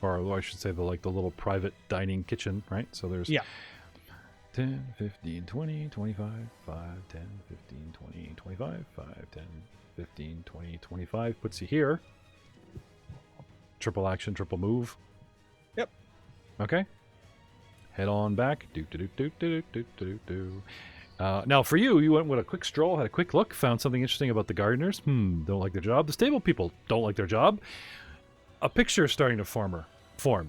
Or I should say the little private dining kitchen, right? So there's 10, 15, 20, 25, 5, 10, 15, 20, 25, 5, 10, 15, 20, 25. Puts you here. Triple action, triple move. Yep. Okay. Head on back. Now, for you, you went with a quick stroll, had a quick look, found something interesting about the gardeners. Don't like their job. The stable people don't like their job. A picture is starting to form.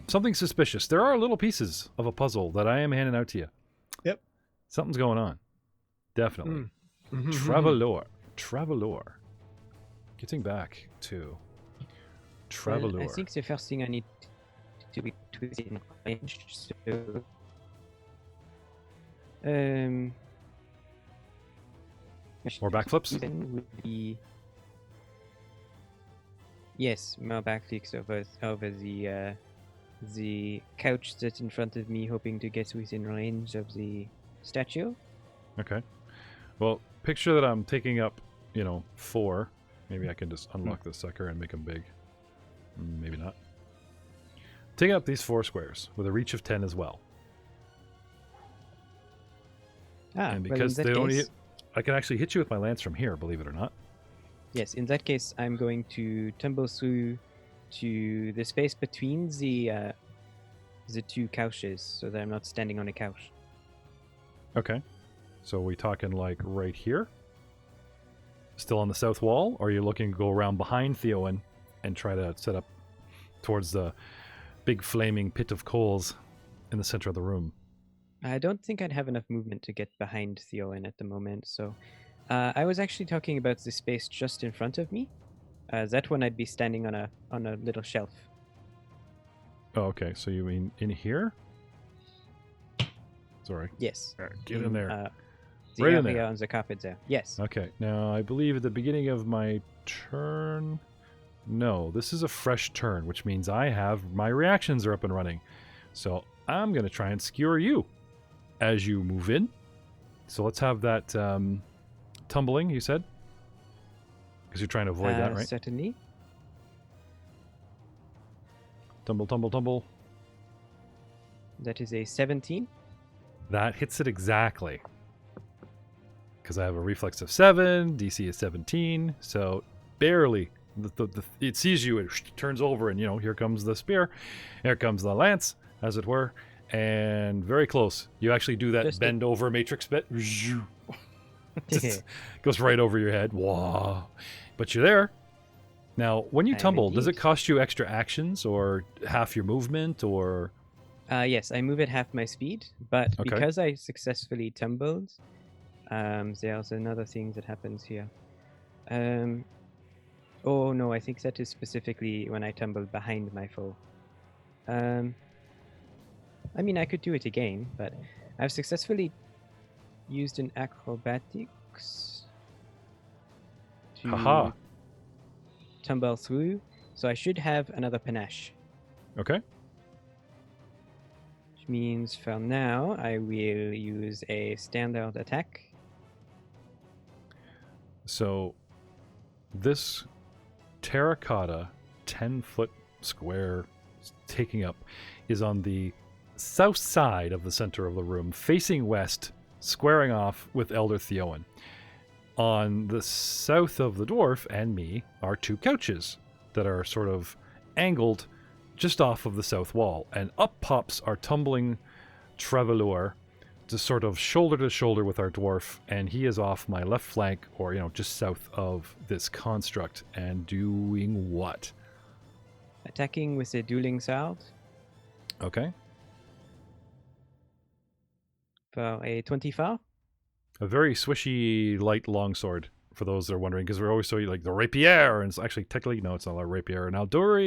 Something suspicious. There are little pieces of a puzzle that I am handing out to you. Yep. Something's going on. Definitely. Mm. Travelor. Getting back to Travelor. Well, I think the first thing I need to be within range. So, More backflips? then would be yes, more backflips over the couch that's in front of me, hoping to get within range of the statue. Okay. Well, picture that I'm taking up, 4. Maybe I can just unlock this sucker and make them big. Maybe not. Taking up these 4 squares with a reach of 10 as well. And because well, in that case, I can actually hit you with my lance from here, believe it or not. yes, in that case, I'm going to tumble through to the space between the 2 couches, so that I'm not standing on a couch. Okay. So we talking like right here? Still on the south wall? Or are you looking to go around behind Theowen and try to set up towards the big flaming pit of coals in the center of the room? I don't think I'd have enough movement to get behind Theowen at the moment, so I was actually talking about the space just in front of me. That one I'd be standing on a little shelf. Oh, okay. So you mean in here? Sorry. Yes. All right, get in there. The Right in area there. on the carpet there. Yes. Okay. Now, I believe at the beginning of my turn... No, this is a fresh turn, which means my reactions are up and running. So I'm going to try and skewer you as you move in. So let's have that tumbling, you said? Because you're trying to avoid that, right? Certainly. Tumble, tumble, tumble. That is a 17. That hits it exactly. Because I have a reflex of 7, DC is 17, so barely. It sees you, it turns over, and here comes the spear. Here comes the lance, as it were. And very close. You actually do that Just bend over matrix bit. Just goes right over your head. Wow. But you're there. Now, when you I'm tumble, does it indeed. cost you extra actions or half your movement or... Yes, I move at half my speed, but Okay. because I successfully tumbled, there's another thing that happens here. Oh no, I think that is specifically when I tumbled behind my foe. I mean, I could do it again, but I've successfully used an acrobatics to Haha. tumble through, so I should have another panache. Okay. Which means for now, I will use a standard attack. So this terracotta 10-foot square taking up is on the south side of the center of the room, facing west, squaring off with Elder Theowen. On the south of the dwarf and me are 2 couches that are sort of angled just off of the south wall, and up pops our tumbling Travelor, just sort of shoulder to shoulder with our dwarf, and he is off my left flank, or just south of this construct, and doing what? Attacking with a dueling sword Okay. for a 24. A very swishy light longsword, for those that are wondering, because we're always so like the rapier, and it's actually technically no, it's not a rapier. An Aldori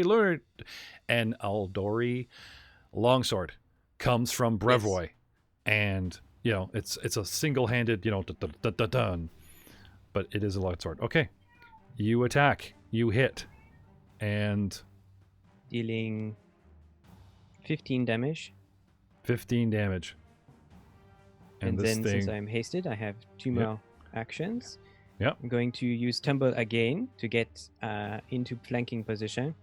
longsword comes from Brevoy, and it's a single-handed dun, but it is a longsword. Okay, you attack, you hit, and Dealing 15 damage. 15 damage. And this then, thing, since I'm hasted, I have 2 Yep. more actions. Yep. I'm going to use Tumble again to get into flanking position.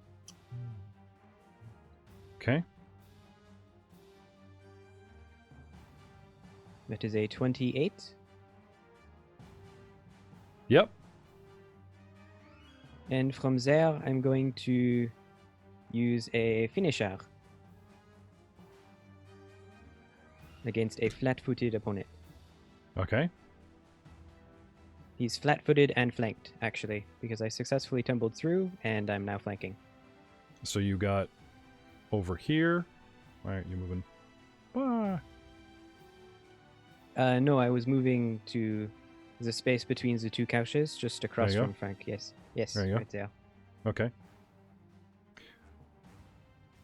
okay, That is a 28. yep, And from there, I'm going to use a finisher against a flat-footed opponent. okay. He's flat-footed and flanked, actually, because I successfully tumbled through, and I'm now flanking. So you got over here. Why aren't you moving? No, I was moving to the space between the two couches, just across There you from Frank. Yes, There you go. right there. Okay.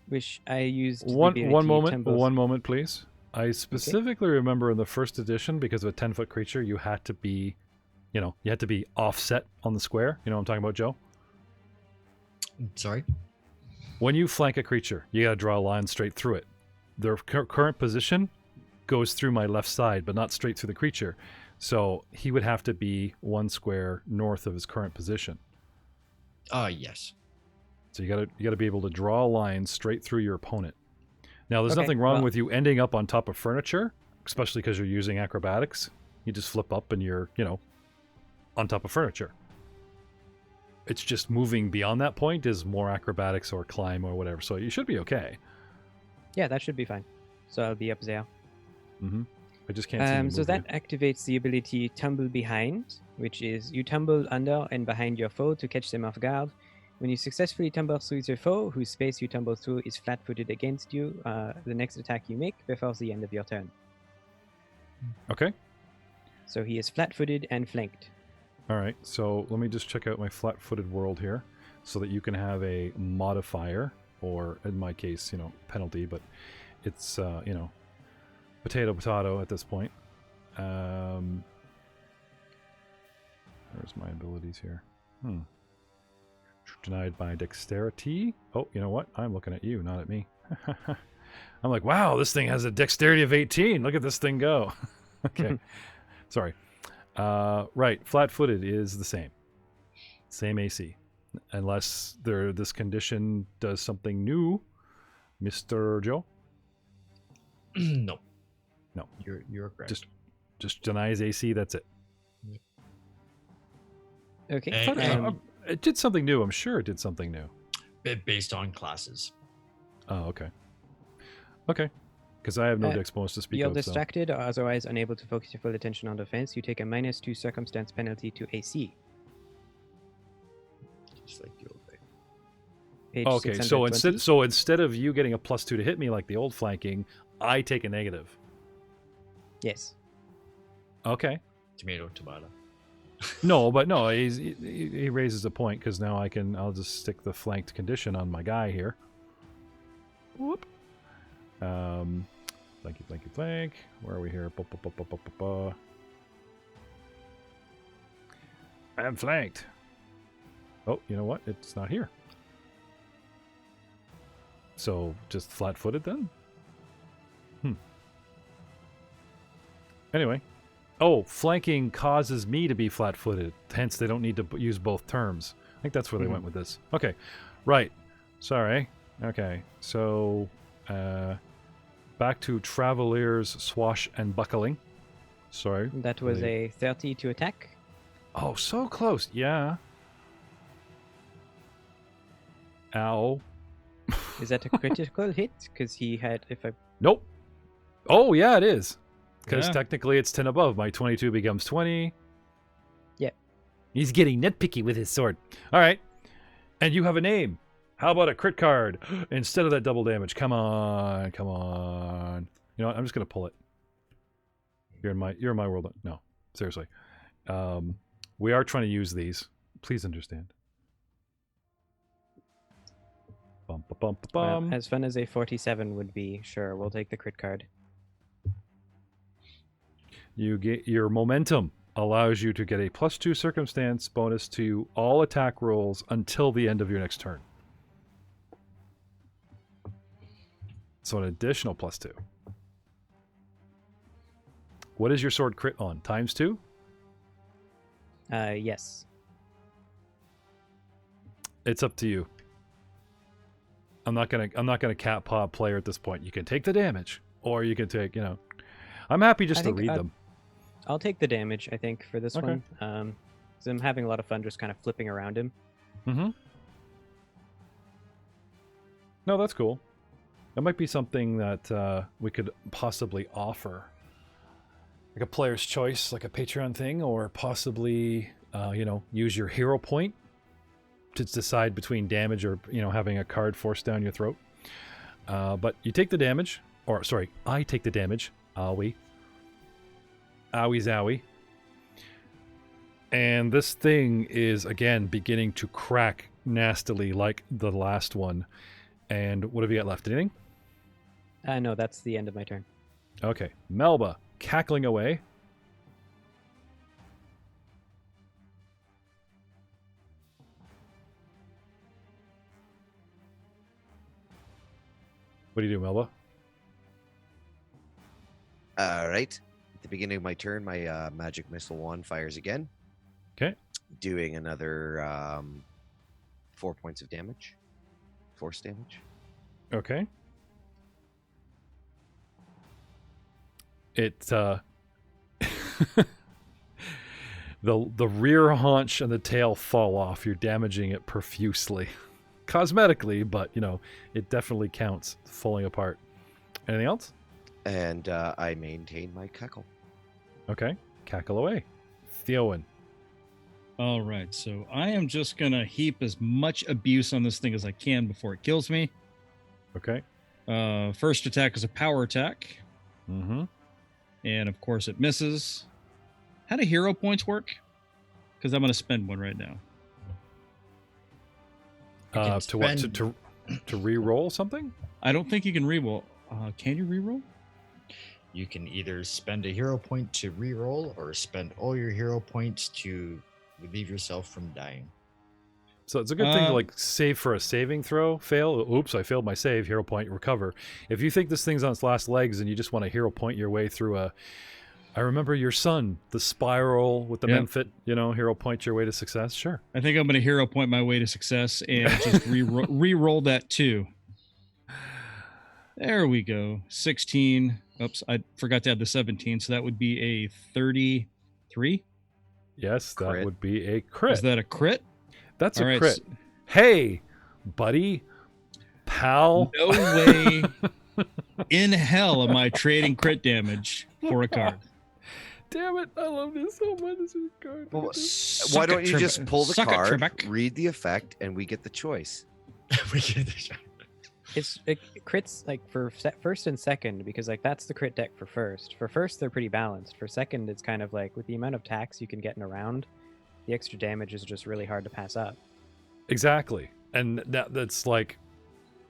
Which I used. One the ability moment, please. I specifically remember in the first edition, because of a 10-foot creature, you had to be, you had to be offset on the square. You know what I'm talking about, Joe? Sorry. When you flank a creature, you got to draw a line straight through it. Their current position goes through my left side, but not straight through the creature. So he would have to be 1 square north of his current position. Yes. So you got to be able to draw a line straight through your opponent. Now, there's nothing wrong with you ending up on top of furniture, especially because you're using acrobatics. You just flip up and you're, on top of furniture. It's just moving beyond that point is more acrobatics or climb or whatever. So you should be okay. Yeah, that should be fine. So I'll be up there. Mm-hmm. I just can't see So that activates the ability Tumble Behind, which is you tumble under and behind your foe to catch them off guard. When you successfully tumble through the foe, whose space you tumble through is flat-footed against you, the next attack you make before the end of your turn. Okay. So he is flat-footed and flanked. All right. So let me just check out my flat-footed world here so that you can have a modifier, or in my case, penalty, but it's, potato at this point. Where's my abilities here? Denied by dexterity. Oh, you know what? I'm looking at you, not at me. I'm like, wow, this thing has a dexterity of 18. Look at this thing go. Okay. Sorry. Right. Flat-footed is the same. Same AC. Unless this condition does something new. Mr. Joe? No. No. You're correct. Just denies AC, that's it. Okay. It did something new. I'm sure it did something new. Based on classes. Oh, okay. Okay. Because I have no dex bonus to speak You're of. distracted or otherwise unable to focus your full attention on defense. You take a -2 circumstance penalty to AC. Just like the old day. Page Okay, 620. so instead of you getting a +2 to hit me like the old flanking, I take a negative. Yes. Okay. Tomato. No, but no, he raises a point because now I'll just stick the flanked condition on my guy here. Whoop. Flank. Where are we here? I'm flanked. Oh, you know what? It's not here. So just flat-footed then? Anyway. Oh, flanking causes me to be flat-footed. Hence, they don't need to use both terms. I think that's where they went with this. Okay. Right. Sorry. Okay. So, back to Traveler's Swash and Buckling. Sorry. That was a 30 to attack. Oh, so close. Yeah. Ow. Is that a critical hit? Because he had, Nope. Oh, yeah, it is. Because Yeah. technically it's 10 above. My 22 becomes 20. Yeah. He's getting nitpicky with his sword. All right. And you have a name. How about a crit card instead of that double damage? Come on. Come on. You know what? I'm just going to pull it. You're in my world. No, seriously. We are trying to use these. Please understand. Bum, ba, bum, ba, bum. as fun as a 47 would be, sure, we'll take the crit card. You get your momentum allows you to get a +2 circumstance bonus to all attack rolls until the end of your next turn. So an additional +2. What is your sword crit on? ×2? Yes. It's up to you. I'm not gonna cat paw player at this point. You can take the damage, or you can take, I'm happy just to read them. I'll take the damage, I think, for this Okay. one. 'Cause I'm having a lot of fun just kind of flipping around him. Mm-hmm. No, that's cool. That might be something that we could possibly offer like a player's choice, like a Patreon thing, or possibly, use your hero point to decide between damage or, having a card forced down your throat. But you take the damage, I take the damage. Owie. Owie zowie. And this thing is, again, beginning to crack nastily like the last one. And what have you got left? Anything? No, that's the end of my turn. Okay. Melba, cackling away. What do you do, Melba? All right. At the beginning of my turn, my magic missile wand fires again. Okay. Doing another 4 points of damage. Force damage. Okay. It the rear haunch and the tail fall off. You're damaging it profusely. Cosmetically, but it definitely counts. Falling apart. Anything else? And I maintain my cackle. Okay. Cackle away. Theowen. All right, so I am just going to heap as much abuse on this thing as I can before it kills me. Okay. First attack is a power attack. Mm-hmm. And, of course, it misses. How do hero points work? Because I'm going to spend one right now. To what? To re-roll something? I don't think you can re-roll. Can you re-roll? You can either spend a hero point to re-roll or spend all your hero points to relieve yourself from dying. So it's a good thing to save for a saving throw. Fail. Oops, I failed my save. Hero point, recover. If you think this thing's on its last legs and you just want to hero point your way through I remember your son, the spiral with the Memphit, hero point your way to success. Sure. I think I'm going to hero point my way to success and just re-roll that too. There we go. 16. Oops, I forgot to add the 17, so that would be a 33. Yes, that Crit. would be a crit. Is that a crit? That's All a right, crit. Hey, buddy, pal. No way in hell am I trading crit damage for a card. Damn it, I love this so much. This is a card. Well, why don't you just pull the card, read the effect, and we get the choice? We get the shot. It crits for first and second because that's the crit deck for first. For first, they're pretty balanced. For second, it's kind of with the amount of tax you can get in a round, the extra damage is just really hard to pass up. Exactly. And that's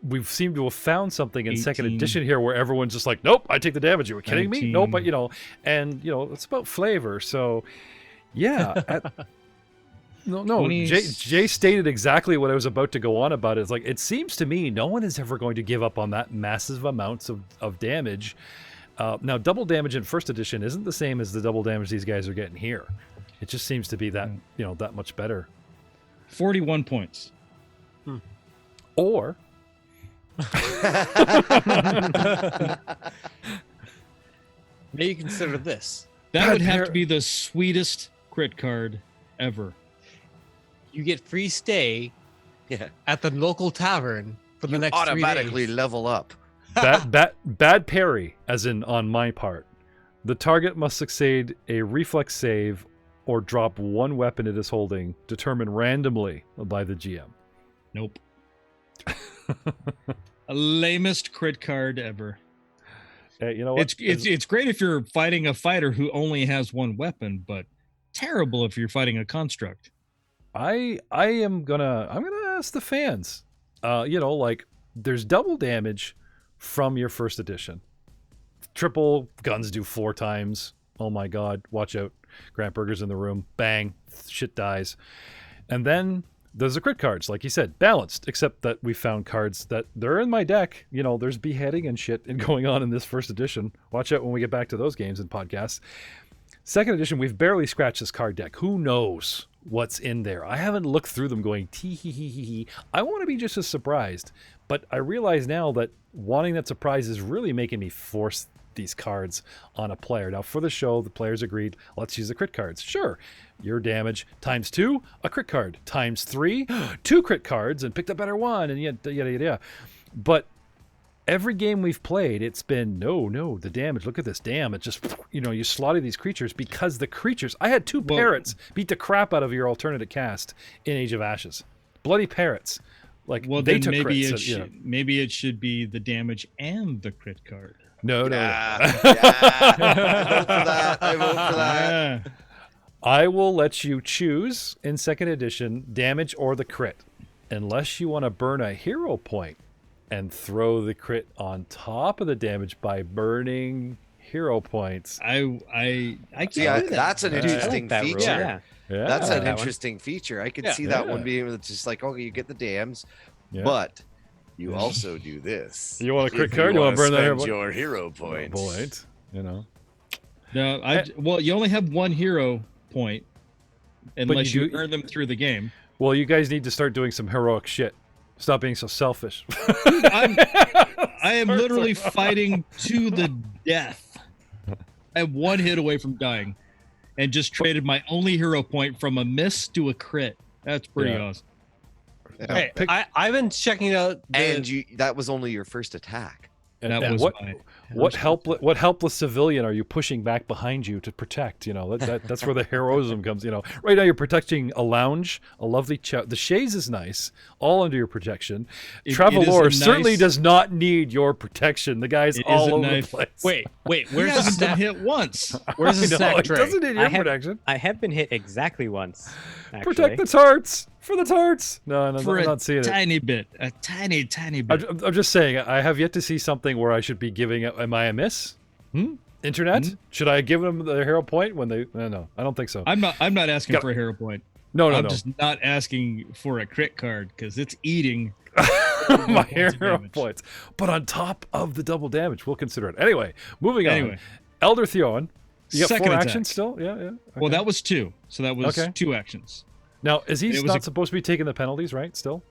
we seem to have found something in 18. second edition here where everyone's just nope, I take the damage. You were kidding 19. me? Nope, but it's about flavor. So yeah. No. Jay stated exactly what I was about to go on about. It's it seems to me no one is ever going to give up on that massive amounts of damage. Now, double damage in first edition isn't the same as the double damage these guys are getting here. It just seems to be that that much better. 41 points. Or Maybe consider this. That would have to be the sweetest crit card ever. You get free stay at the local tavern for the next 3 days. Automatically level up. bad parry, as in on my part. The target must succeed a reflex save or drop one weapon it is holding, determined randomly by the GM. Nope. A lamest crit card ever. You know what? It's great if you're fighting a fighter who only has one weapon, but terrible if you're fighting a construct. I'm gonna ask the fans. There's double damage from your first edition. Triple guns do 4 times. Oh my god, watch out. Grant Berger's in the room. Bang, shit dies. And then there's the crit cards, like you said, balanced, except that we found cards that they're in my deck. There's beheading and shit going on in this first edition. Watch out when we get back to those games and podcasts. Second edition, we've barely scratched this card deck. Who knows what's in there? I haven't looked through them going, tee hee hee hee hee. I want to be just as surprised. But I realize now that wanting that surprise is really making me force these cards on a player. Now, for the show, the players agreed, let's use the crit cards. Sure, your damage times 2, a crit card. Times 3, 2 crit cards, and pick the better one, and yada, yada, yada. But every game we've played, it's been no, the damage. Look at this, damn! It just you slaughter these creatures because the creatures. I had two parrots beat the crap out of your alternate cast in Age of Ashes. Bloody parrots. Like they took maybe crits, maybe it should be the damage and the crit card. No. I vote for that. I will let you choose in second edition damage or the crit, unless you want to burn a hero point and throw the crit on top of the damage by burning hero points. I can do that. That's an interesting feature. Yeah. That's an that interesting feature. I could see that one being just like, okay, you get the dams, but you also do this. You want a crit card? You want to burn that hero point? Your hero points. No, you only have one hero point unless you earn them through the game. Well, you guys need to start doing some heroic shit. Stop being so selfish. I am literally fighting to the death. I am one hit away from dying, and just traded my only hero point from a miss to a crit. That's pretty awesome. Hey, I've been checking out, that was only your first attack. And that was what helpless civilian are you pushing back behind you to protect? That's where the heroism comes. Right now you're protecting a lounge, a lovely the chaise is nice, all under your protection. Travelor certainly does not need your protection. The guy's all over the place. Wait, where's the been stack? hit once? Where's the stack It tray? doesn't need your protection. I have been hit exactly once. Actually. Protect the tarts for the tarts. No, I'm not seeing it. A tiny bit. I'm just saying, I have yet to see something where I should be giving. Am I amiss? Internet? Should I give them the hero point when they? No, I don't think so. I'm not asking for a hero point. No. I'm just not asking for a crit card because it's eating my hero points. But on top of the double damage, we'll consider it. Anyway, moving on. Elder Theon. You got Second 4 attack. actions still? Yeah. Okay. Well, that was 2. So that was 2 actions. Now, is he not supposed to be taking the penalties, right? Still?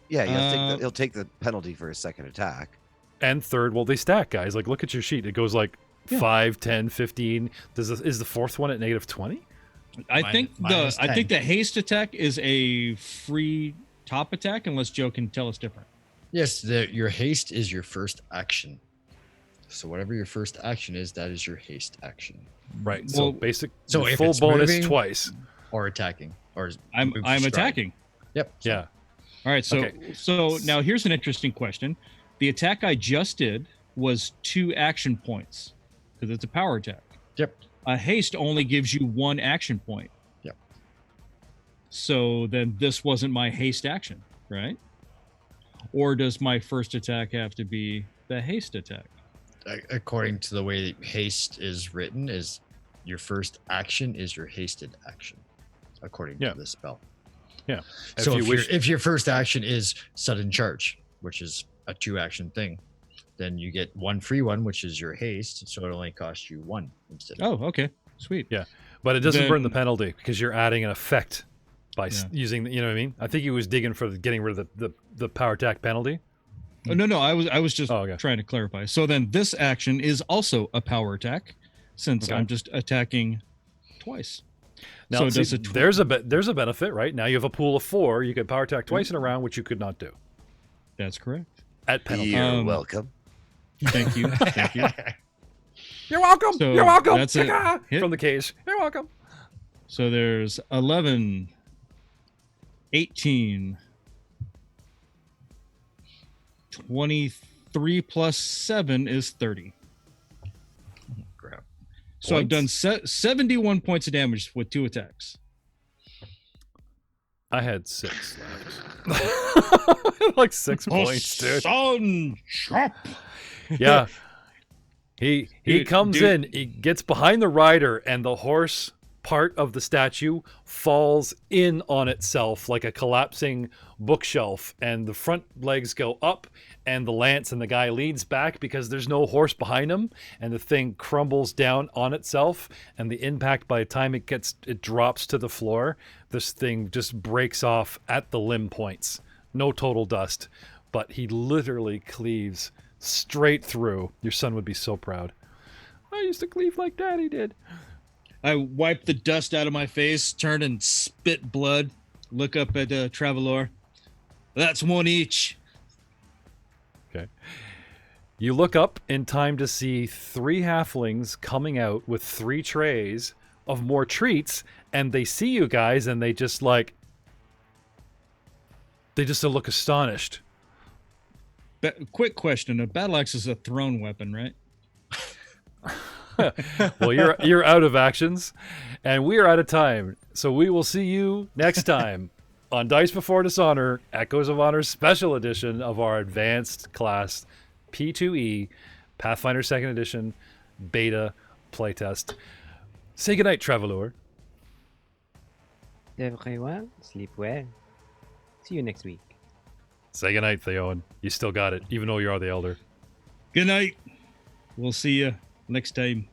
Yeah, he'll take the penalty for his second attack. And third, well, they stack, guys. Like, look at your sheet. It goes like 5, 10, 15. Is the fourth one at negative 20? I think the haste attack is a free top attack, unless Joe can tell us different. Yes, your haste is your first action. So whatever your first action is, that is your haste action. Right. So if full it's bonus moving twice. Or attacking. Or I'm attacking. Yep. Yeah. All right. So now here's an interesting question. The attack I just did was 2 action points because it's a power attack. Yep. A haste only gives you 1 action point. Yep. So then this wasn't my haste action, right? Or does my first attack have to be the haste attack? According to the way haste is written, is your first action is your hasted action, according to the spell. Yeah. So if your first action is sudden charge, which is a 2 action thing, then you get 1 free one, which is your haste. So it only costs you 1 instead. Oh, okay, sweet. Yeah, but it doesn't burn the penalty because you're adding an effect by using. You know what I mean? I think he was digging for getting rid of the power attack penalty. Oh, no, I was just trying to clarify. So then this action is also a power attack, since I'm just attacking twice. Now, so there's a benefit, right? Now you have a pool of 4. You can power attack twice in a round, which you could not do. That's correct. At penalty. You're welcome. Thank you. You're welcome. So You're welcome. That's a hit. From the cage. You're welcome. So there's 11, 18, 23 plus 7 is 30. Crap. So I've done 71 points of damage with 2 attacks. I had 6 left. Like 6 points, dude. Son, chop. Yeah. He comes in, he gets behind the rider, and the horse part of the statue falls in on itself like a collapsing bookshelf, and the front legs go up, and the lance and the guy leans back because there's no horse behind him, and the thing crumbles down on itself, and the impact, by the time it drops to the floor, this thing just breaks off at the limb points. No total dust, but he literally cleaves straight through. Your son would be so proud. I used to cleave like Daddy did. I wipe the dust out of my face, turn and spit blood, look up at Travelor. That's 1 each. Okay. You look up in time to see 3 halflings coming out with 3 trays of more treats, and they see you guys, and they just like... They just look astonished. Quick question. A battle axe is a thrown weapon, right? Well, you're out of actions, and we are out of time. So we will see you next time on Dice Before Dishonor, Echoes of Honor Special Edition of our Advanced Class P2e Pathfinder 2nd Edition Beta Playtest. Say goodnight, Traveler. Everyone, sleep well. See you next week. Say goodnight, Theon. You still got it, even though you are the Elder. Good night. We'll see you next time.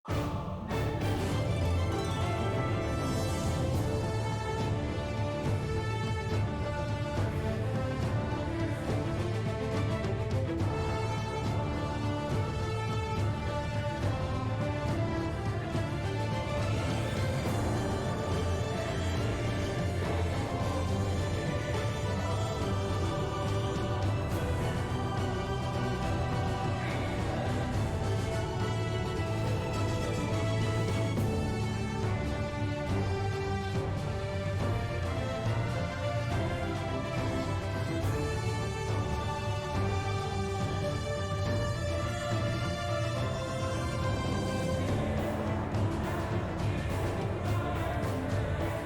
Bye.